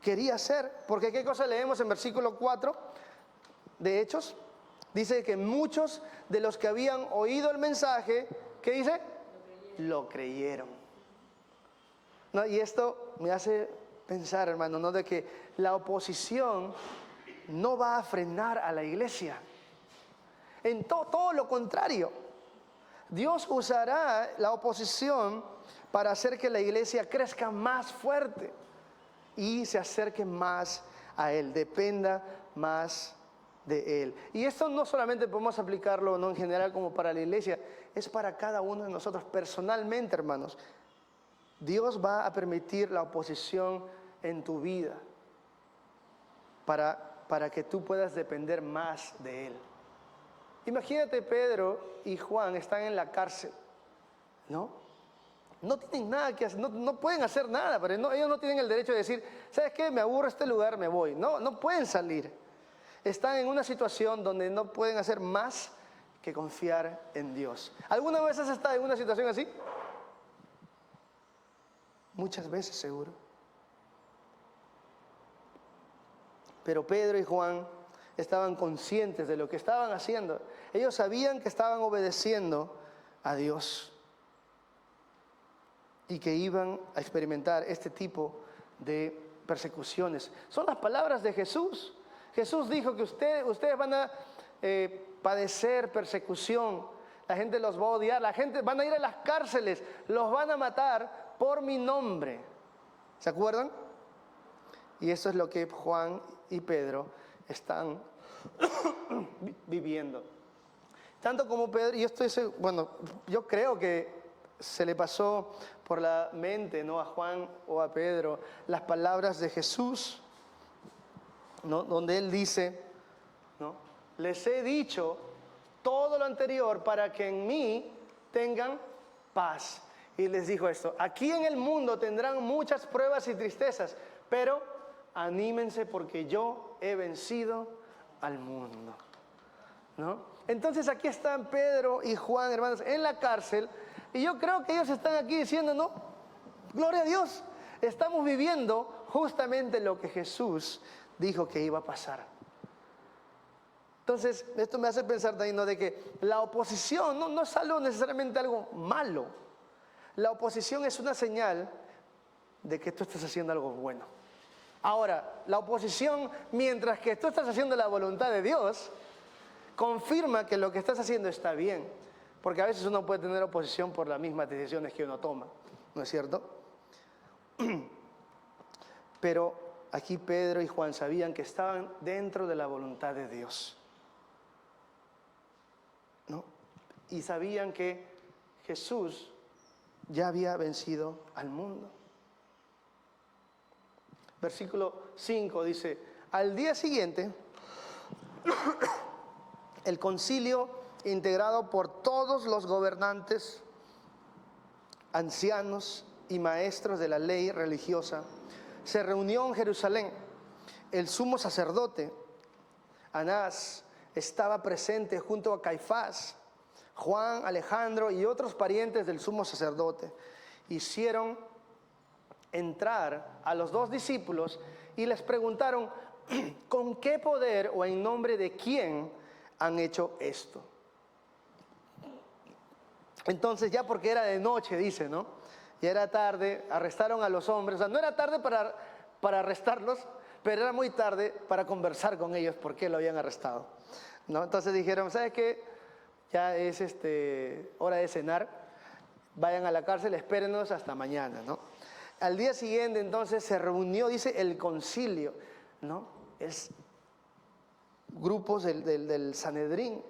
Speaker 1: quería hacer. Porque ¿qué cosa leemos en versículo 4 de Hechos? Dice que muchos de los que habían oído el mensaje, ¿qué dice? Lo creyeron. ¿No? Y esto me hace pensar, hermano, ¿no?, de que la oposición no va a frenar a la iglesia. En todo lo contrario. Dios usará la oposición para hacer que la iglesia crezca más fuerte y se acerque más a Él, dependa más de Él. Y esto no solamente podemos aplicarlo, no en general como para la iglesia, es para cada uno de nosotros personalmente, hermanos. Dios va a permitir la oposición en tu vida. para que tú puedas depender más de Él. Imagínate, Pedro y Juan están en la cárcel, ¿no? No tienen nada que hacer, no pueden hacer nada, pero ellos no tienen el derecho de decir, ¿sabes qué? Me aburro este lugar, me voy. No pueden salir. Están en una situación donde no pueden hacer más que confiar en Dios. ¿Alguna vez has estado en una situación así? Muchas veces, seguro. Pero Pedro y Juan estaban conscientes de lo que estaban haciendo. Ellos sabían que estaban obedeciendo a Dios y que iban a experimentar este tipo de persecuciones. Son las palabras de Jesús. Jesús dijo que ustedes van a padecer persecución. La gente los va a odiar, la gente van a ir a las cárceles, los van a matar por mi nombre. ¿Se acuerdan? Y eso es lo que Juan y Pedro están viviendo. Tanto como Pedro, y yo creo que se le pasó por la mente, ¿no?, a Juan o a Pedro las palabras de Jesús, ¿no?, donde él dice, ¿no?, les he dicho todo lo anterior para que en mí tengan paz. Y les dijo esto: aquí en el mundo tendrán muchas pruebas y tristezas, pero anímense porque yo he vencido al mundo, ¿no? Entonces aquí están Pedro y Juan, hermanos, en la cárcel, y yo creo que ellos están aquí diciendo, no, gloria a Dios, estamos viviendo justamente lo que Jesús dijo que iba a pasar. Entonces, esto me hace pensar también, ¿no?, de que la oposición no es algo necesariamente algo malo. La oposición es una señal de que tú estás haciendo algo bueno. Ahora, la oposición, mientras que tú estás haciendo la voluntad de Dios, confirma que lo que estás haciendo está bien. Porque a veces uno puede tener oposición por las mismas decisiones que uno toma, ¿no es cierto? Pero aquí Pedro y Juan sabían que estaban dentro de la voluntad de Dios, ¿no? Y sabían que Jesús ya había vencido al mundo. Versículo 5 dice: al día siguiente, el concilio, integrado por todos los gobernantes, ancianos y maestros de la ley religiosa, se reunió en Jerusalén. El sumo sacerdote Anás estaba presente junto a Caifás, Juan, Alejandro y otros parientes del sumo sacerdote. Hicieron entrar a los dos discípulos y les preguntaron: ¿con qué poder o en nombre de quién han hecho esto? Entonces, ya porque era de noche, dice, ¿no?, ya era tarde, arrestaron a los hombres. O sea, no era tarde para arrestarlos, pero era muy tarde para conversar con ellos por qué lo habían arrestado, ¿no? Entonces dijeron: ¿sabes qué? Ya es hora de cenar, vayan a la cárcel, espérenos hasta mañana, ¿no? Al día siguiente entonces se reunió, dice, el concilio, ¿no? Es grupos del Sanedrín,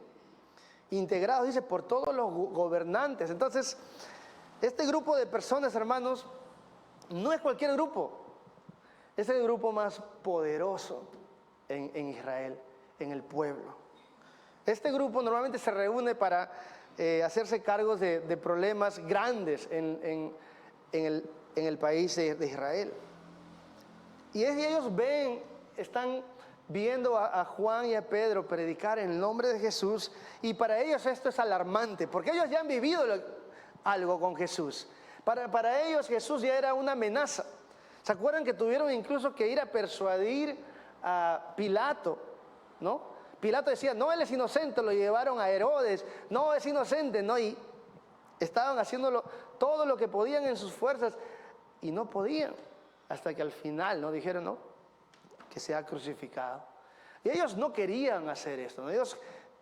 Speaker 1: integrados, dice, por todos los gobernantes. Entonces, este grupo de personas, hermanos, no es cualquier grupo, es el grupo más poderoso en Israel, en el pueblo. Este grupo normalmente se reúne para hacerse cargos de problemas grandes en el país de Israel. Y ellos están viendo a Juan y a Pedro predicar en el nombre de Jesús, y para ellos esto es alarmante, porque ellos ya han vivido algo con Jesús. Para ellos Jesús ya era una amenaza. ¿Se acuerdan que tuvieron incluso que ir a persuadir a Pilato, ¿no? Pilato decía: no, él es inocente. Lo llevaron a Herodes: no, es inocente, ¿no? Y estaban haciéndolo todo lo que podían en sus fuerzas y no podían, hasta que al final, ¿no?, dijeron: no, que sea crucificado. Y ellos no querían hacer esto, ¿no? Ellos,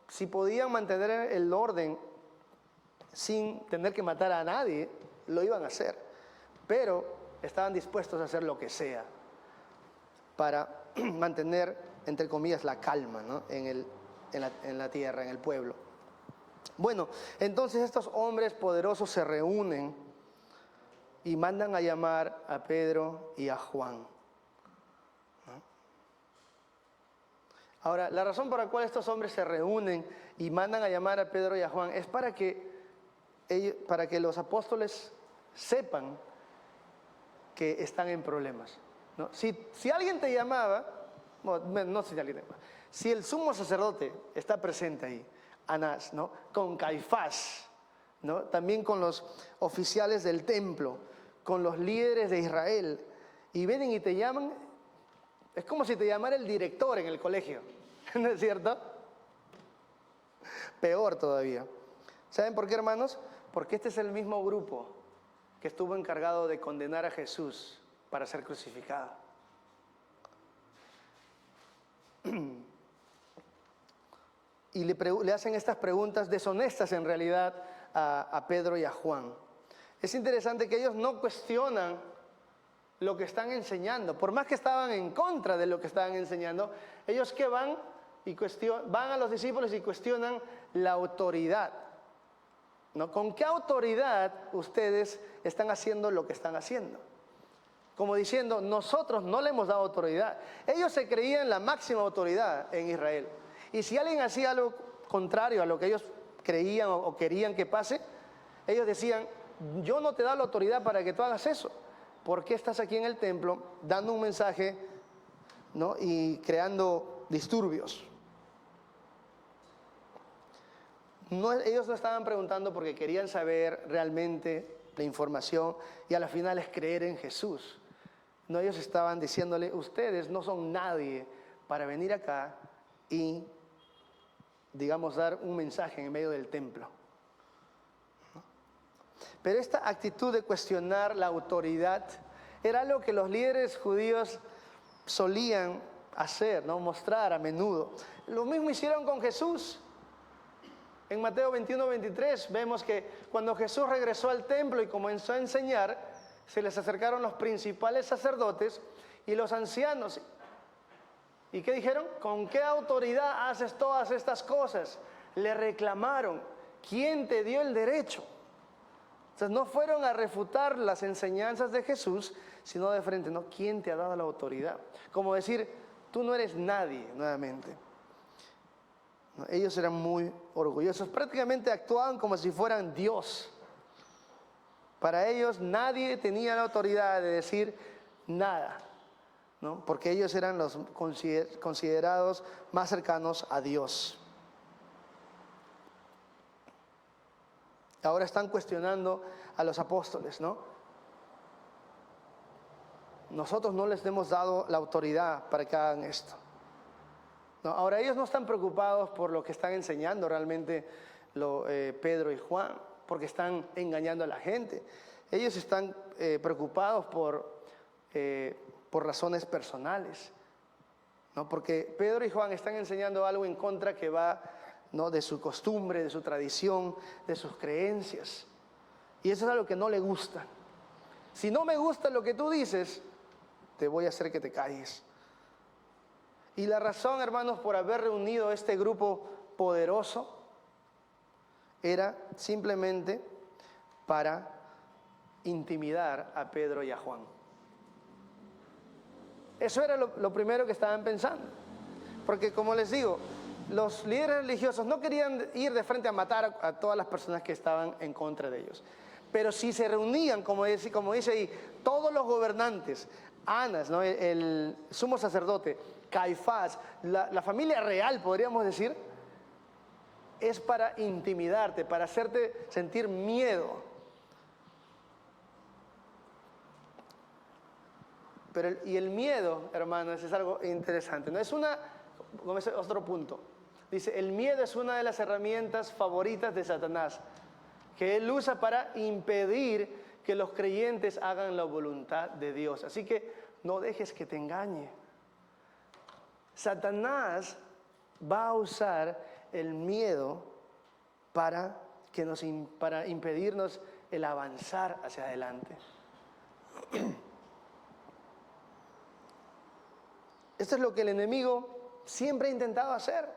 Speaker 1: si podían mantener el orden sin tener que matar a nadie, lo iban a hacer, pero estaban dispuestos a hacer lo que sea para mantener, entre comillas, la calma, ¿no?, en la tierra, en el pueblo. Bueno, entonces estos hombres poderosos se reúnen y mandan a llamar a Pedro y a Juan, ¿no? Ahora, la razón por la cual estos hombres se reúnen y mandan a llamar a Pedro y a Juan es para que los apóstoles sepan que están en problemas, ¿no? Si alguien te llamaba, no si alguien te llamaba, si el sumo sacerdote está presente ahí, Anás, ¿no? Con Caifás, ¿no? También con los oficiales del templo, con los líderes de Israel, y vienen y te llaman, es como si te llamara el director en el colegio, ¿no es cierto? Peor todavía. ¿Saben por qué, hermanos? Porque este es el mismo grupo que estuvo encargado de condenar a Jesús para ser crucificado. Y le hacen estas preguntas deshonestas en realidad a Pedro y a Juan. Es interesante que ellos no cuestionan lo que están enseñando. Por más que estaban en contra de lo que estaban enseñando, ellos que van a los discípulos y cuestionan la autoridad, ¿no? ¿Con qué autoridad ustedes están haciendo lo que están haciendo? Como diciendo, nosotros no le hemos dado autoridad. Ellos se creían la máxima autoridad en Israel. Y si alguien hacía algo contrario a lo que ellos creían o querían que pase, ellos decían, yo no te he dado la autoridad para que tú hagas eso. ¿Por qué estás aquí en el templo dando un mensaje, ¿no? Y creando disturbios? Ellos no estaban preguntando porque querían saber realmente la información y a la final es creer en Jesús. No, ellos estaban diciéndole, ustedes no son nadie para venir acá y, digamos, dar un mensaje en medio del templo. Pero esta actitud de cuestionar la autoridad era algo que los líderes judíos solían hacer, ¿no? Mostrar a menudo. Lo mismo hicieron con Jesús. En Mateo 21-23 vemos que cuando Jesús regresó al templo y comenzó a enseñar, se les acercaron los principales sacerdotes y los ancianos. ¿Y qué dijeron? ¿Con qué autoridad haces todas estas cosas? Le reclamaron, ¿quién te dio el derecho? Entonces no fueron a refutar las enseñanzas de Jesús, sino de frente, ¿no? ¿Quién te ha dado la autoridad? Como decir, tú no eres nadie, nuevamente. ¿No? Ellos eran muy orgullosos, prácticamente actuaban como si fueran Dios. Para ellos nadie tenía la autoridad de decir nada, ¿no? Porque ellos eran los considerados más cercanos a Dios. Ahora están cuestionando a los apóstoles, ¿no? Nosotros no les hemos dado la autoridad para que hagan esto. No, ahora ellos no están preocupados por lo que están enseñando realmente Pedro y Juan, porque están engañando a la gente. Ellos están preocupados por razones personales, ¿no? Porque Pedro y Juan están enseñando algo en contra que va, ¿no? De su costumbre, de su tradición, de sus creencias. Y eso es algo que no le gusta. Si no me gusta lo que tú dices, te voy a hacer que te calles. Y la razón, hermanos, por haber reunido este grupo poderoso era simplemente para intimidar a Pedro y a Juan. Eso era lo primero que estaban pensando. Porque, como les digo, los líderes religiosos no querían ir de frente a matar a todas las personas que estaban en contra de ellos. Pero si se reunían, como dice ahí, todos los gobernantes, Anás, ¿no? El sumo sacerdote, Caifás, la familia real, podríamos decir, es para intimidarte, para hacerte sentir miedo. Y el miedo, hermanos, es algo interesante, ¿no? Como es otro punto. Dice, el miedo es una de las herramientas favoritas de Satanás, que él usa para impedir que los creyentes hagan la voluntad de Dios. Así que no dejes que te engañe. Satanás va a usar el miedo para impedirnos el avanzar hacia adelante. Esto es lo que el enemigo siempre ha intentado hacer.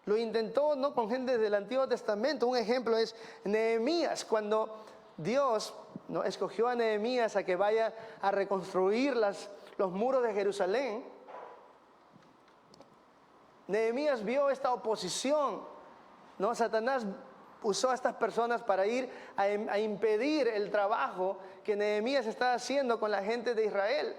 Speaker 1: Lo intentó, ¿no? Con gente del Antiguo Testamento. Un ejemplo es Nehemías, cuando Dios, ¿no? escogió a Nehemías a que vaya a reconstruir los muros de Jerusalén. Nehemías vio esta oposición, ¿no? Satanás usó a estas personas para ir a impedir el trabajo que Nehemías estaba haciendo con la gente de Israel.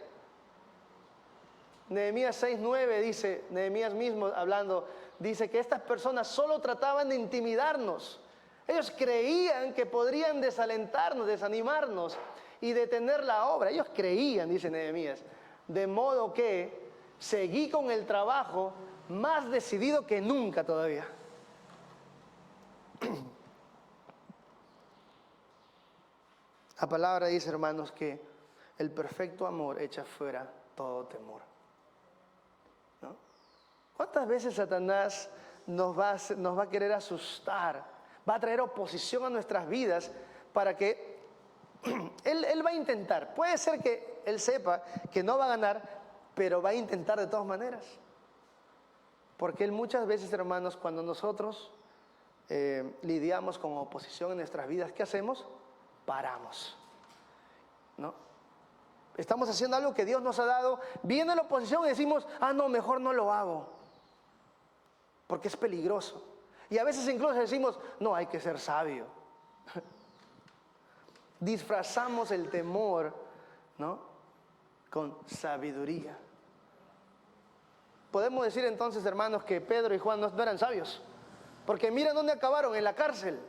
Speaker 1: Nehemías 6:9 dice, Nehemías mismo hablando, dice que estas personas solo trataban de intimidarnos. Ellos creían que podrían desalentarnos, desanimarnos y detener la obra. Ellos creían, dice Nehemías, de modo que seguí con el trabajo más decidido que nunca todavía. La palabra dice, hermanos, que el perfecto amor echa fuera todo temor, ¿no? ¿Cuántas veces Satanás nos va a querer asustar? Va a traer oposición a nuestras vidas para que él va a intentar. Puede ser que él sepa que no va a ganar, pero va a intentar de todas maneras. Porque él muchas veces, hermanos, cuando nosotros lidiamos con oposición en nuestras vidas, ¿qué hacemos? Paramos, ¿no? Estamos haciendo algo que Dios nos ha dado, viene la oposición y decimos, no, mejor no lo hago, porque es peligroso. Y a veces incluso decimos, no, hay que ser sabio. Disfrazamos el temor, ¿no?, con sabiduría. Podemos decir entonces, hermanos, que Pedro y Juan no eran sabios, porque miren dónde acabaron, en la cárcel.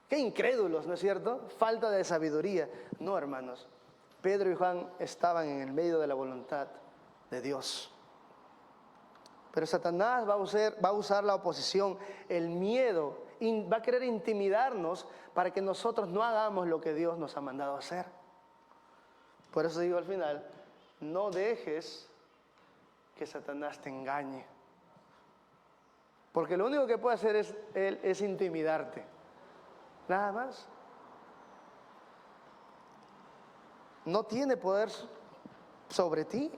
Speaker 1: Qué incrédulos, ¿no es cierto? Falta de sabiduría. No, hermanos, Pedro y Juan estaban en el medio de la voluntad de Dios. Pero Satanás va a usar la oposición, el miedo, va a querer intimidarnos para que nosotros no hagamos lo que Dios nos ha mandado hacer. Por eso digo al final, no dejes que Satanás te engañe. Porque lo único que puede hacer es intimidarte. Nada más. No tiene poder sobre ti.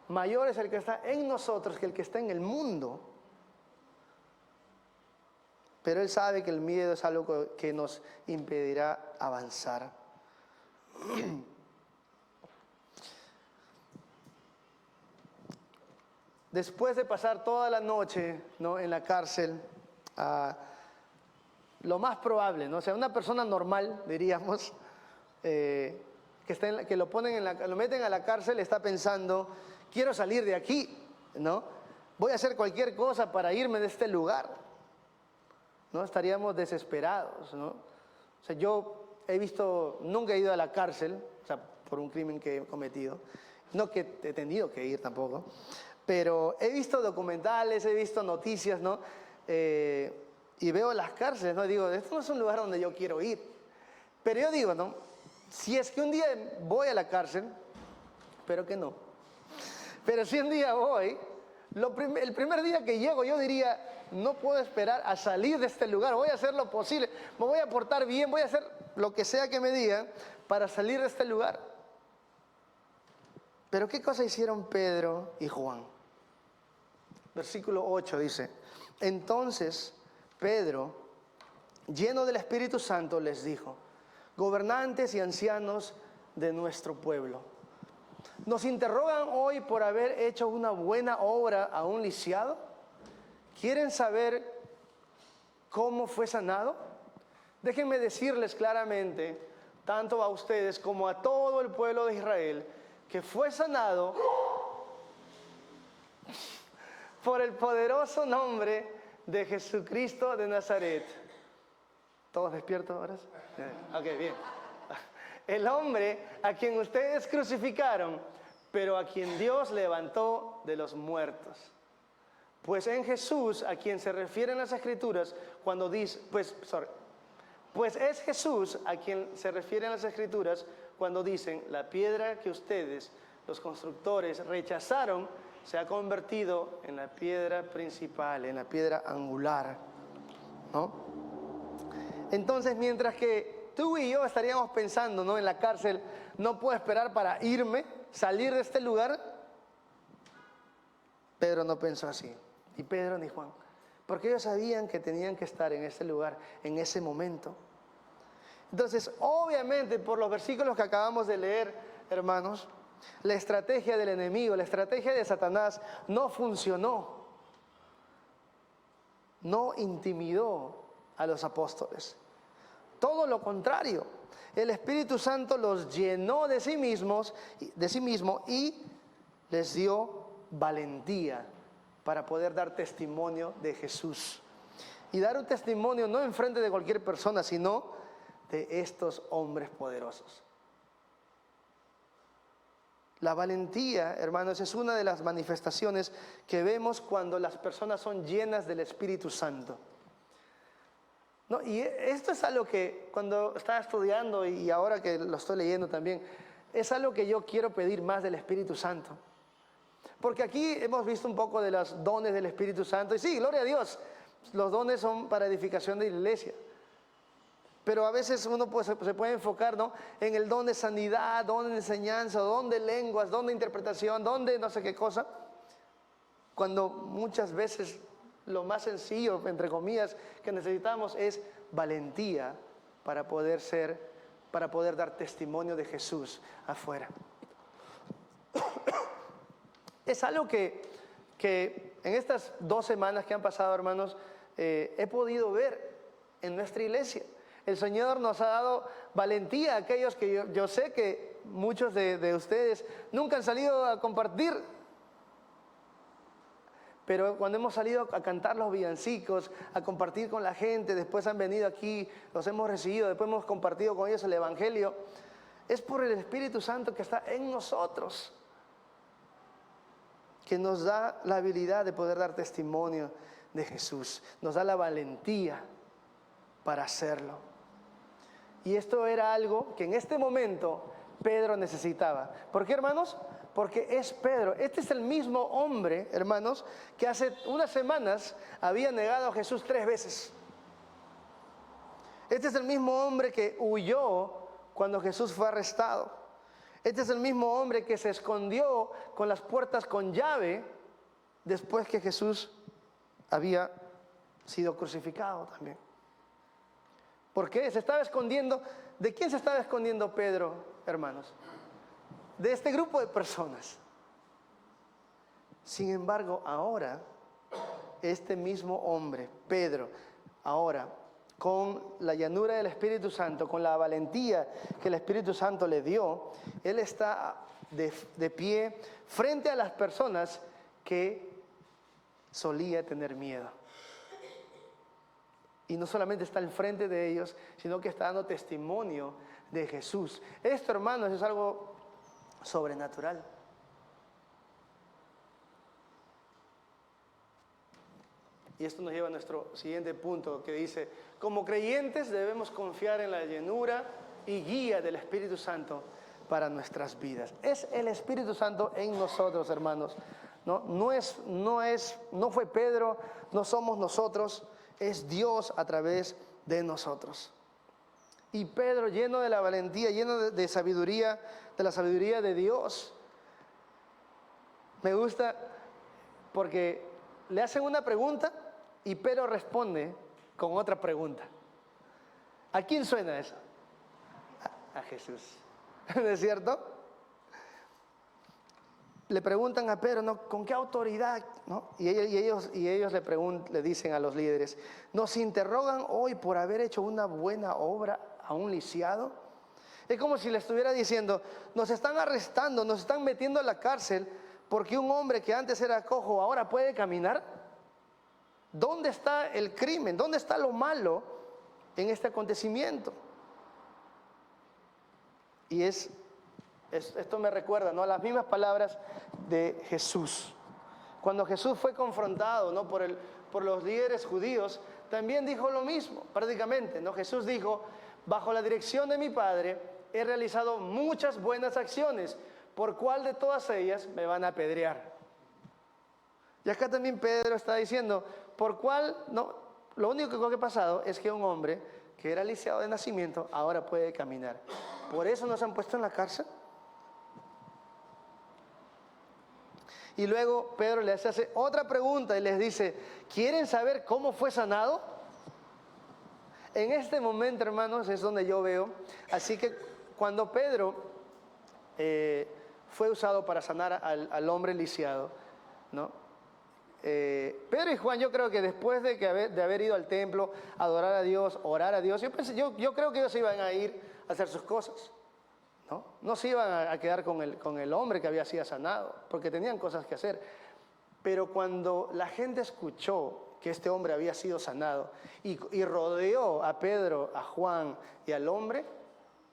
Speaker 1: Mayor es el que está en nosotros que el que está en el mundo. Pero Él sabe que el miedo es algo que nos impedirá avanzar. Después de pasar toda la noche, ¿no?, en la cárcel, lo más probable, ¿no? O sea, una persona normal, diríamos, que lo meten a la cárcel, está pensando, quiero salir de aquí, ¿no? Voy a hacer cualquier cosa para irme de este lugar, ¿no? Estaríamos desesperados, ¿no? O sea, yo nunca he ido a la cárcel, o sea, por un crimen que he cometido, no que he tenido que ir tampoco, pero he visto documentales, he visto noticias, ¿no? Y veo las cárceles, ¿no? Y digo, esto no es un lugar donde yo quiero ir. Pero yo digo, ¿no?, si es que un día voy a la cárcel, espero que no, pero si un día voy, el primer día que llego yo diría, no puedo esperar a salir de este lugar, voy a hacer lo posible, me voy a portar bien, voy a hacer lo que sea que me digan para salir de este lugar. Pero ¿qué cosa hicieron Pedro y Juan? Versículo 8 dice, entonces Pedro, lleno del Espíritu Santo, les dijo, gobernantes y ancianos de nuestro pueblo, ¿nos interrogan hoy por haber hecho una buena obra a un lisiado? ¿Quieren saber cómo fue sanado? Déjenme decirles claramente, tanto a ustedes como a todo el pueblo de Israel, que fue sanado por el poderoso nombre de Jesucristo de Nazaret. ¿Todos despiertos ahora? Ok, bien. El hombre a quien ustedes crucificaron, pero a quien Dios levantó de los muertos. Pues en Jesús, a quien se refieren las Escrituras, cuando dice, pues es Jesús a quien se refieren las Escrituras cuando dicen, la piedra que ustedes, los constructores, rechazaron, se ha convertido en la piedra principal, en la piedra angular, ¿no? Entonces, mientras que tú y yo estaríamos pensando, ¿no?, en la cárcel, no puedo esperar para irme, salir de este lugar, Pedro no pensó así, ni Pedro ni Juan, porque ellos sabían que tenían que estar en ese lugar, en ese momento. Entonces, obviamente, por los versículos que acabamos de leer, hermanos, La estrategia del enemigo, la estrategia de Satanás no funcionó. No intimidó a los apóstoles. Todo lo contrario. El Espíritu Santo los llenó de sí mismo y les dio valentía para poder dar testimonio de Jesús. Y dar un testimonio no enfrente de cualquier persona, sino de estos hombres poderosos. La valentía, hermanos, es una de las manifestaciones que vemos cuando las personas son llenas del Espíritu Santo. No, y esto es algo que cuando estaba estudiando y ahora que lo estoy leyendo también, es algo que yo quiero pedir más del Espíritu Santo. Porque aquí hemos visto un poco de los dones del Espíritu Santo. Y sí, gloria a Dios, los dones son para edificación de la iglesia. Pero a veces uno se puede enfocar, ¿no?, en el don de sanidad, don de enseñanza, don de lenguas, don de interpretación, don de no sé qué cosa. Cuando muchas veces lo más sencillo, entre comillas, que necesitamos es valentía para poder dar testimonio de Jesús afuera. Es algo que en estas 2 semanas que han pasado, hermanos, he podido ver en nuestra iglesia. El Señor nos ha dado valentía a aquellos que yo sé que muchos de ustedes nunca han salido a compartir. Pero cuando hemos salido a cantar los villancicos, a compartir con la gente, después han venido aquí, los hemos recibido, después hemos compartido con ellos el Evangelio, es por el Espíritu Santo que está en nosotros, que nos da la habilidad de poder dar testimonio de Jesús, nos da la valentía para hacerlo. Y esto era algo que en este momento Pedro necesitaba. ¿Por qué, hermanos? Porque es Pedro. Este es el mismo hombre, hermanos, que hace unas semanas había negado a Jesús 3 veces. Este es el mismo hombre que huyó cuando Jesús fue arrestado. Este es el mismo hombre que se escondió con las puertas con llave después que Jesús había sido crucificado también. ¿Por qué? Se estaba escondiendo. ¿De quién se estaba escondiendo Pedro, hermanos? De este grupo de personas. Sin embargo, ahora, este mismo hombre, Pedro, ahora, con la llanura del Espíritu Santo, con la valentía que el Espíritu Santo le dio, él está de pie frente a las personas que solía tener miedo. Y no solamente está al frente de ellos, sino que está dando testimonio de Jesús. Esto, hermanos, es algo sobrenatural. Y esto nos lleva a nuestro siguiente punto, que dice: como creyentes debemos confiar en la llenura y guía del Espíritu Santo para nuestras vidas. Es el Espíritu Santo en nosotros, hermanos. No fue Pedro, no somos nosotros. Es Dios a través de nosotros. Y Pedro, lleno de la valentía, lleno de sabiduría, de la sabiduría de Dios. Me gusta porque le hacen una pregunta y Pedro responde con otra pregunta. ¿A quién suena eso? A Jesús. ¿No es cierto? Le preguntan a Pedro, ¿no?, ¿con qué autoridad? ¿No? Y ellos le dicen a los líderes: ¿nos interrogan hoy por haber hecho una buena obra a un lisiado? Es como si le estuviera diciendo: nos están arrestando, nos están metiendo en la cárcel porque un hombre que antes era cojo ahora puede caminar. ¿Dónde está el crimen? ¿Dónde está lo malo en este acontecimiento? Y esto me recuerda, ¿no?, a las mismas palabras de Jesús. Cuando Jesús fue confrontado, ¿no?, por los líderes judíos, también dijo lo mismo, prácticamente, ¿no? Jesús dijo: bajo la dirección de mi Padre he realizado muchas buenas acciones, ¿por cuál de todas ellas me van a apedrear? Y acá también Pedro está diciendo: ¿por cuál? No, lo único que ha pasado es que un hombre que era lisiado de nacimiento ahora puede caminar. ¿Por eso nos han puesto en la cárcel? Y luego Pedro les hace otra pregunta y les dice: ¿quieren saber cómo fue sanado? En este momento, hermanos, es donde yo veo. Así que cuando Pedro fue usado para sanar al hombre lisiado, ¿no? Pedro y Juan, yo creo que después de haber ido al templo, adorar a Dios, orar a Dios, yo creo que ellos iban a ir a hacer sus cosas, ¿no? No se iban a quedar con el hombre que había sido sanado, porque tenían cosas que hacer. Pero cuando la gente escuchó que este hombre había sido sanado y rodeó a Pedro, a Juan y al hombre,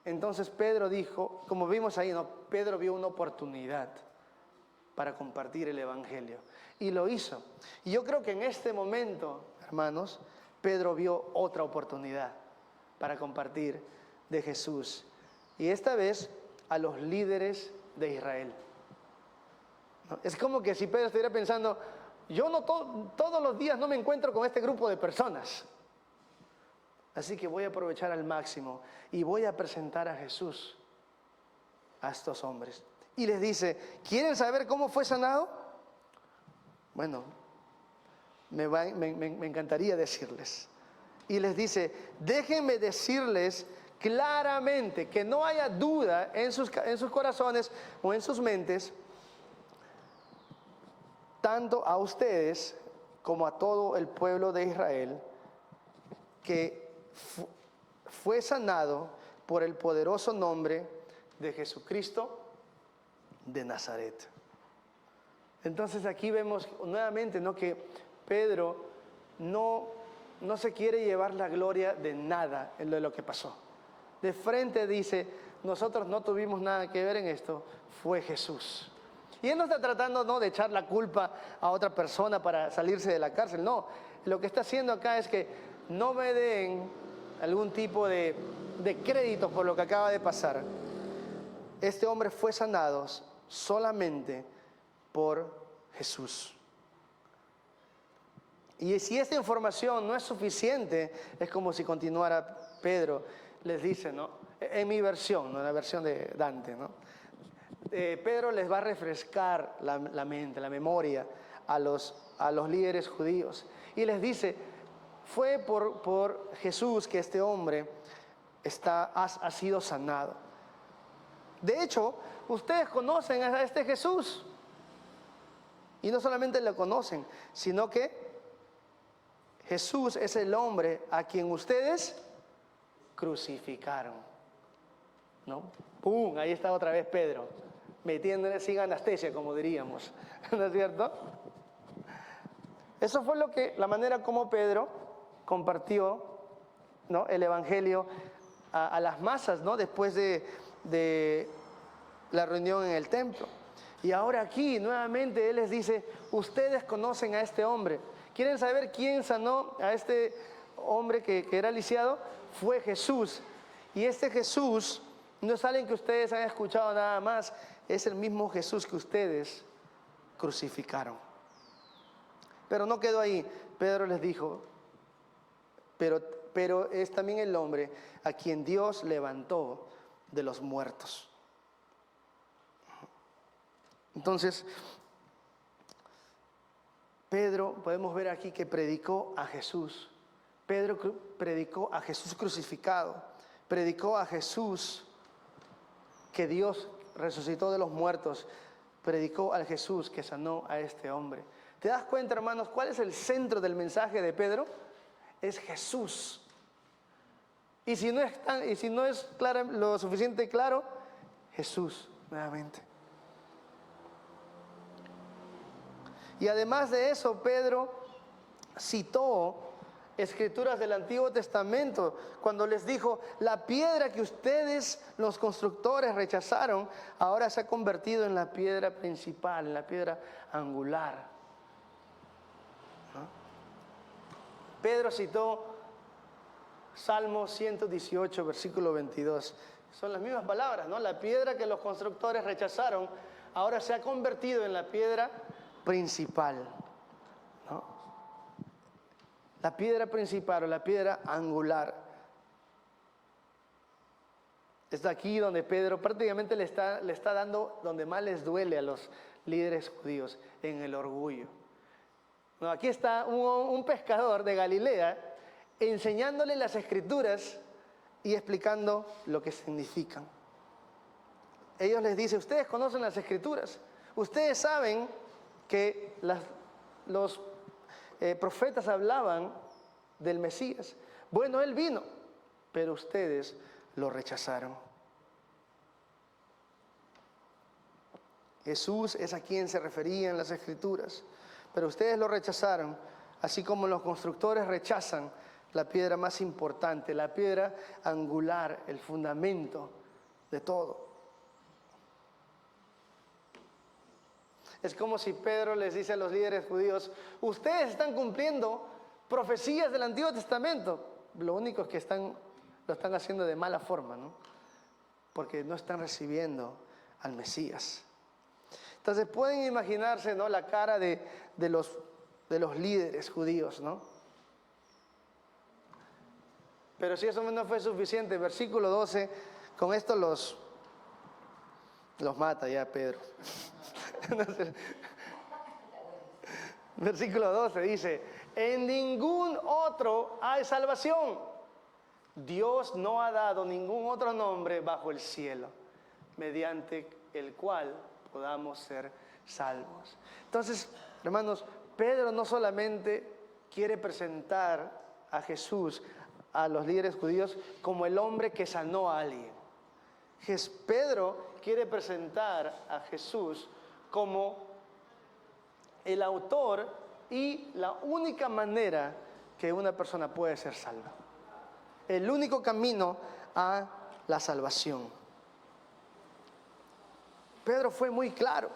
Speaker 1: entonces Pedro dijo, como vimos ahí, ¿no? Pedro vio una oportunidad para compartir el evangelio y lo hizo. Y yo creo que en este momento, hermanos, Pedro vio otra oportunidad para compartir de Jesús, y esta vez a los líderes de Israel, ¿no? Es como que si Pedro estuviera pensando, yo no todos los días no me encuentro con este grupo de personas, así que voy a aprovechar al máximo y voy a presentar a Jesús a estos hombres. Y les dice, ¿quieren saber cómo fue sanado? Bueno, me encantaría decirles. Y les dice, déjenme decirles claramente, que no haya duda en sus corazones o en sus mentes, tanto a ustedes como a todo el pueblo de Israel, que fue sanado por el poderoso nombre de Jesucristo de Nazaret. Entonces aquí vemos nuevamente, ¿no?, que Pedro no se quiere llevar la gloria de nada en lo que pasó. De frente dice, nosotros no tuvimos nada que ver en esto, fue Jesús. Y él no está tratando, ¿no?, de echar la culpa a otra persona para salirse de la cárcel. No, lo que está haciendo acá es que no me den algún tipo de crédito por lo que acaba de pasar. Este hombre fue sanado solamente por Jesús. Y si esta información no es suficiente, es como si continuara Pedro, les dice, ¿no?, en mi versión, ¿no?, en la versión de Dante, ¿no?, Pedro les va a refrescar la mente, la memoria a los líderes judíos, y les dice, fue por Jesús que este hombre ha sido sanado. De hecho, ustedes conocen a este Jesús, y no solamente lo conocen, sino que Jesús es el hombre a quien ustedes crucificaron, ¿no? ¡Pum! Ahí está otra vez Pedro, metiéndole sin anestesia, como diríamos, ¿no es cierto? Eso fue la manera como Pedro compartió, ¿no?, el evangelio a las masas, ¿no?, después de la reunión en el templo. Y ahora aquí nuevamente él les dice, ustedes conocen a este hombre. ¿Quieren saber quién sanó a este hombre que era lisiado? Fue Jesús. Y este Jesús no es alguien que ustedes han escuchado nada más, es el mismo Jesús que ustedes crucificaron. Pero no quedó ahí. Pedro les dijo, pero es también el hombre a quien Dios levantó de los muertos. Entonces, Pedro, podemos ver aquí que predicó a Jesús. Pedro predicó a Jesús crucificado, predicó a Jesús que Dios resucitó de los muertos, predicó al Jesús que sanó a este hombre. ¿Te das cuenta, hermanos, cuál es el centro del mensaje de Pedro? Es Jesús. Y si no es lo suficiente claro, Jesús nuevamente. Y además de eso, Pedro citó escrituras del Antiguo Testamento cuando les dijo, la piedra que ustedes, los constructores, rechazaron, ahora se ha convertido en la piedra principal, en la piedra angular, ¿no? Pedro citó Salmo 118, versículo 22. Son las mismas palabras, ¿no? La piedra que los constructores rechazaron, ahora se ha convertido en la piedra principal, ¿no? La piedra principal o la piedra angular. Es aquí donde Pedro prácticamente le está dando donde más les duele a los líderes judíos, en el orgullo. No, aquí está un pescador de Galilea enseñándole las escrituras y explicando lo que significan. ellos les dicen, ustedes conocen las Escrituras, ustedes saben que los profetas hablaban del Mesías. Bueno, Él vino, pero ustedes lo rechazaron. Jesús es a quien se referían las Escrituras, pero ustedes lo rechazaron, así como los constructores rechazan la piedra más importante, la piedra angular, el fundamento de todo. Es como si Pedro les dice a los líderes judíos, ustedes están cumpliendo profecías del Antiguo Testamento. Lo único es que lo están haciendo de mala forma, ¿no? Porque no están recibiendo al Mesías. Entonces pueden imaginarse, ¿no?, la cara de los líderes judíos, ¿no? Pero si eso no fue suficiente, versículo 12, con esto los mata ya Pedro. Versículo 12 dice, en ningún otro hay salvación. Dios no ha dado ningún otro nombre bajo el cielo, mediante el cual podamos ser salvos. Entonces, hermanos, Pedro no solamente quiere presentar a Jesús a los líderes judíos como el hombre que sanó a alguien. Pedro quiere presentar a Jesús como el autor y la única manera que una persona puede ser salva. El único camino a la salvación. Pedro fue muy claro.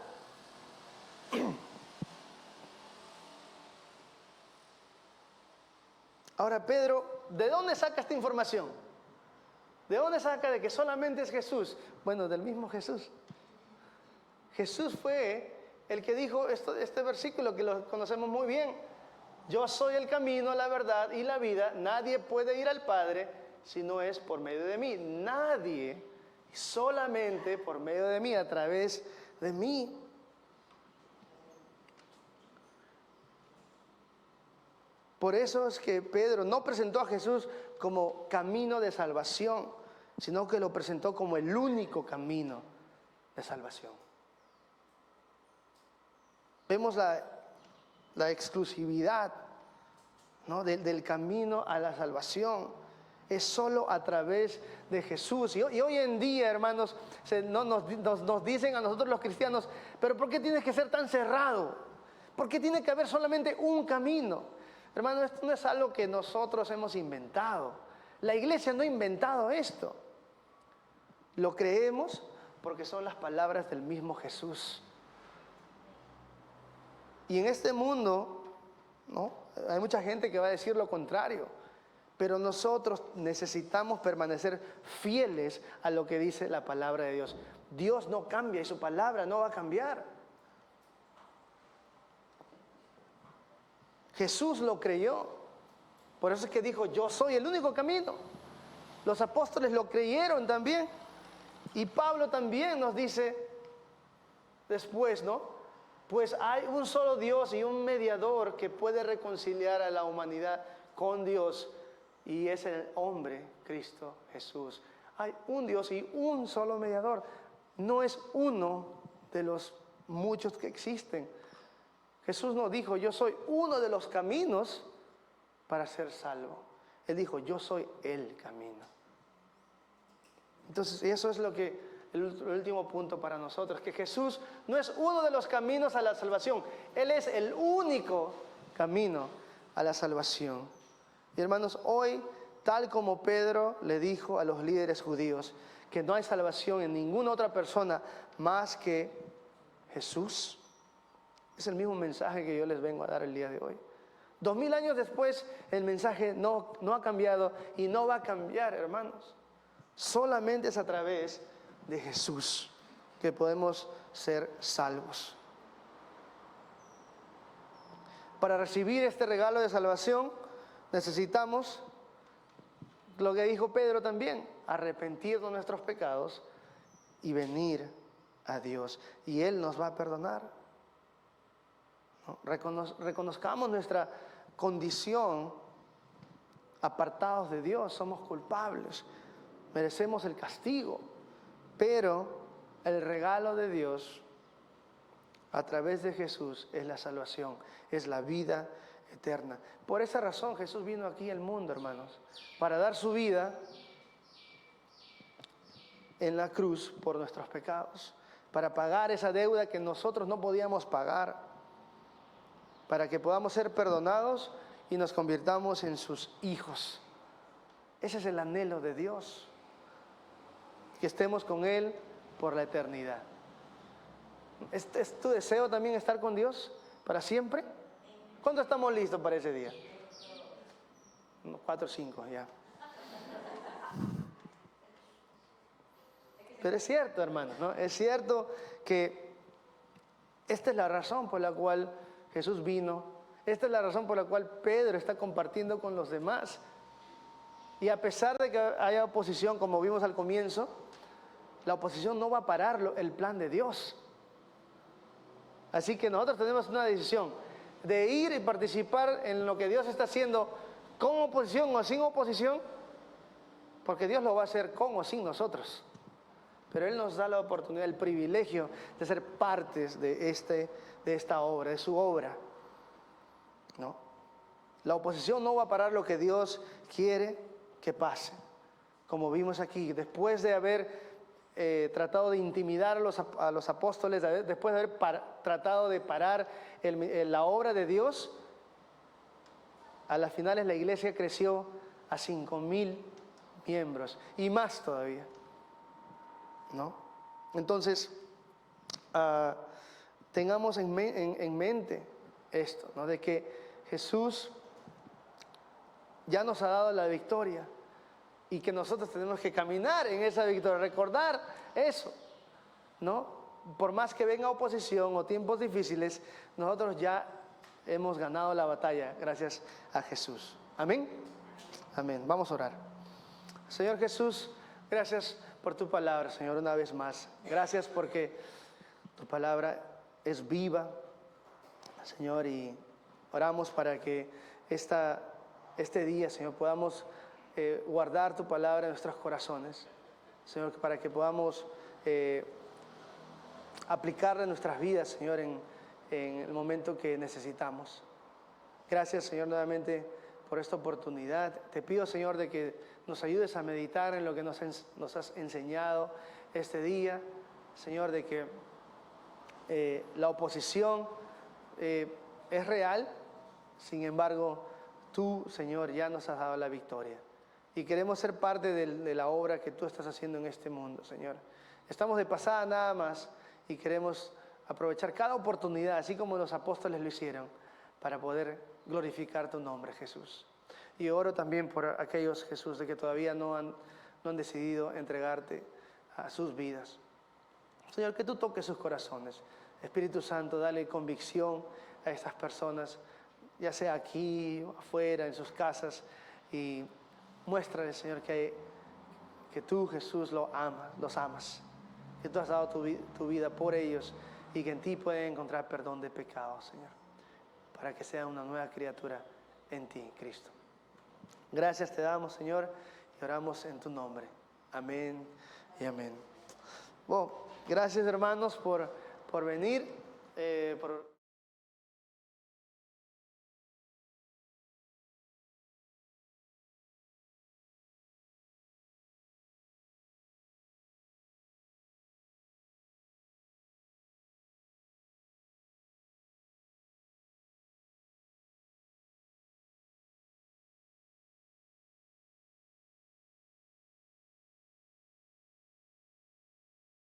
Speaker 1: Ahora, Pedro, ¿de dónde saca esta información? ¿De dónde saca de que solamente es Jesús? Bueno, del mismo Jesús. Jesús fue el que dijo este versículo que lo conocemos muy bien. Yo soy el camino, la verdad y la vida. Nadie puede ir al Padre si no es por medio de mí. Nadie, solamente por medio de mí, a través de mí. Por eso es que Pedro no presentó a Jesús como camino de salvación, sino que lo presentó como el único camino de salvación. Vemos la exclusividad, ¿no?, del camino a la salvación. Es solo a través de Jesús. Y hoy en día, hermanos, nos dicen a nosotros los cristianos, pero ¿por qué tiene que ser tan cerrado? ¿Por qué tiene que haber solamente un camino? Hermano, esto no es algo que nosotros hemos inventado. La iglesia no ha inventado esto. Lo creemos porque son las palabras del mismo Jesús. Y en este mundo, ¿no?, hay mucha gente que va a decir lo contrario. Pero nosotros necesitamos permanecer fieles a lo que dice la palabra de Dios. Dios no cambia y su palabra no va a cambiar. Jesús lo creyó. Por eso es que dijo, yo soy el único camino. Los apóstoles lo creyeron también. Y Pablo también nos dice después, ¿no? Pues hay un solo Dios y un mediador que puede reconciliar a la humanidad con Dios. Y es el hombre, Cristo Jesús. Hay un Dios y un solo mediador. No es uno de los muchos que existen. Jesús no dijo, yo soy uno de los caminos para ser salvo. Él dijo, yo soy el camino. Entonces, eso es el último punto para nosotros, que Jesús no es uno de los caminos a la salvación. Él es el único camino a la salvación. Y hermanos, hoy, tal como Pedro le dijo a los líderes judíos, que no hay salvación en ninguna otra persona más que Jesús, es el mismo mensaje que yo les vengo a dar el día de hoy. 2000 años después, el mensaje no ha cambiado y no va a cambiar, hermanos. Solamente es a través de Jesús que podemos ser salvos. Para recibir este regalo de salvación, necesitamos, lo que dijo Pedro también, arrepentir de nuestros pecados y venir a Dios. Y Él nos va a perdonar. Reconozcamos nuestra condición, apartados de Dios, somos culpables, merecemos el castigo, pero el regalo de Dios a través de Jesús es la salvación, es la vida eterna. Por esa razón Jesús vino aquí al mundo, hermanos, para dar su vida en la cruz por nuestros pecados, para pagar esa deuda que nosotros no podíamos pagar, para que podamos ser perdonados y nos convirtamos en sus hijos. Ese es el anhelo de Dios, que estemos con Él por la eternidad. ¿Es tu deseo también estar con Dios para siempre? ¿Cuándo estamos listos para ese día? 4 o 5 ya. Pero es cierto, hermanos, ¿no? Es cierto que esta es la razón por la cual Jesús vino. Esta es la razón por la cual Pedro está compartiendo con los demás. Y a pesar de que haya oposición, como vimos al comienzo, la oposición no va a parar el plan de Dios. Así que nosotros tenemos una decisión de ir y participar en lo que Dios está haciendo con oposición o sin oposición, porque Dios lo va a hacer con o sin nosotros. Pero Él nos da la oportunidad, el privilegio de ser partes de esta obra, de su obra, ¿no? La oposición no va a parar lo que Dios quiere que pase. Como vimos aquí, después de haber tratado de intimidar a los apóstoles, después de haber tratado de parar la obra de Dios, a las finales la iglesia creció a 5,000 miembros y más todavía, ¿no? Entonces, tengamos en mente esto, ¿no? De que Jesús ya nos ha dado la victoria y que nosotros tenemos que caminar en esa victoria, recordar eso, ¿no? Por más que venga oposición o tiempos difíciles, nosotros ya hemos ganado la batalla gracias a Jesús. Amén. Amén. Vamos a orar. Señor Jesús, gracias por tu palabra, Señor, una vez más. Gracias porque tu palabra es viva, Señor, y oramos para que este día, Señor, podamos guardar tu palabra en nuestros corazones, Señor, para que podamos aplicarla en nuestras vidas, Señor, en el momento que necesitamos. Gracias, Señor, nuevamente por esta oportunidad. Te pido, Señor, de que nos ayudes a meditar en lo que nos has enseñado este día, Señor, de que la oposición es real, sin embargo, tú, Señor, ya nos has dado la victoria. Y queremos ser parte de la obra que tú estás haciendo en este mundo, Señor. Estamos de pasada nada más y queremos aprovechar cada oportunidad, así como los apóstoles lo hicieron, para poder glorificar tu nombre, Jesús. Y oro también por aquellos, Jesús, de que todavía no han decidido entregarte a sus vidas. Señor, que tú toques sus corazones. Espíritu Santo, dale convicción a estas personas, ya sea aquí o afuera, en sus casas, y muéstrale, Señor, que tú, Jesús, los amas, que tú has dado tu vida por ellos y que en ti pueden encontrar perdón de pecados, Señor, para que sea una nueva criatura en ti, Cristo. Gracias te damos, Señor, y oramos en tu nombre. Amén y amén. Bueno, gracias, hermanos, por venir, por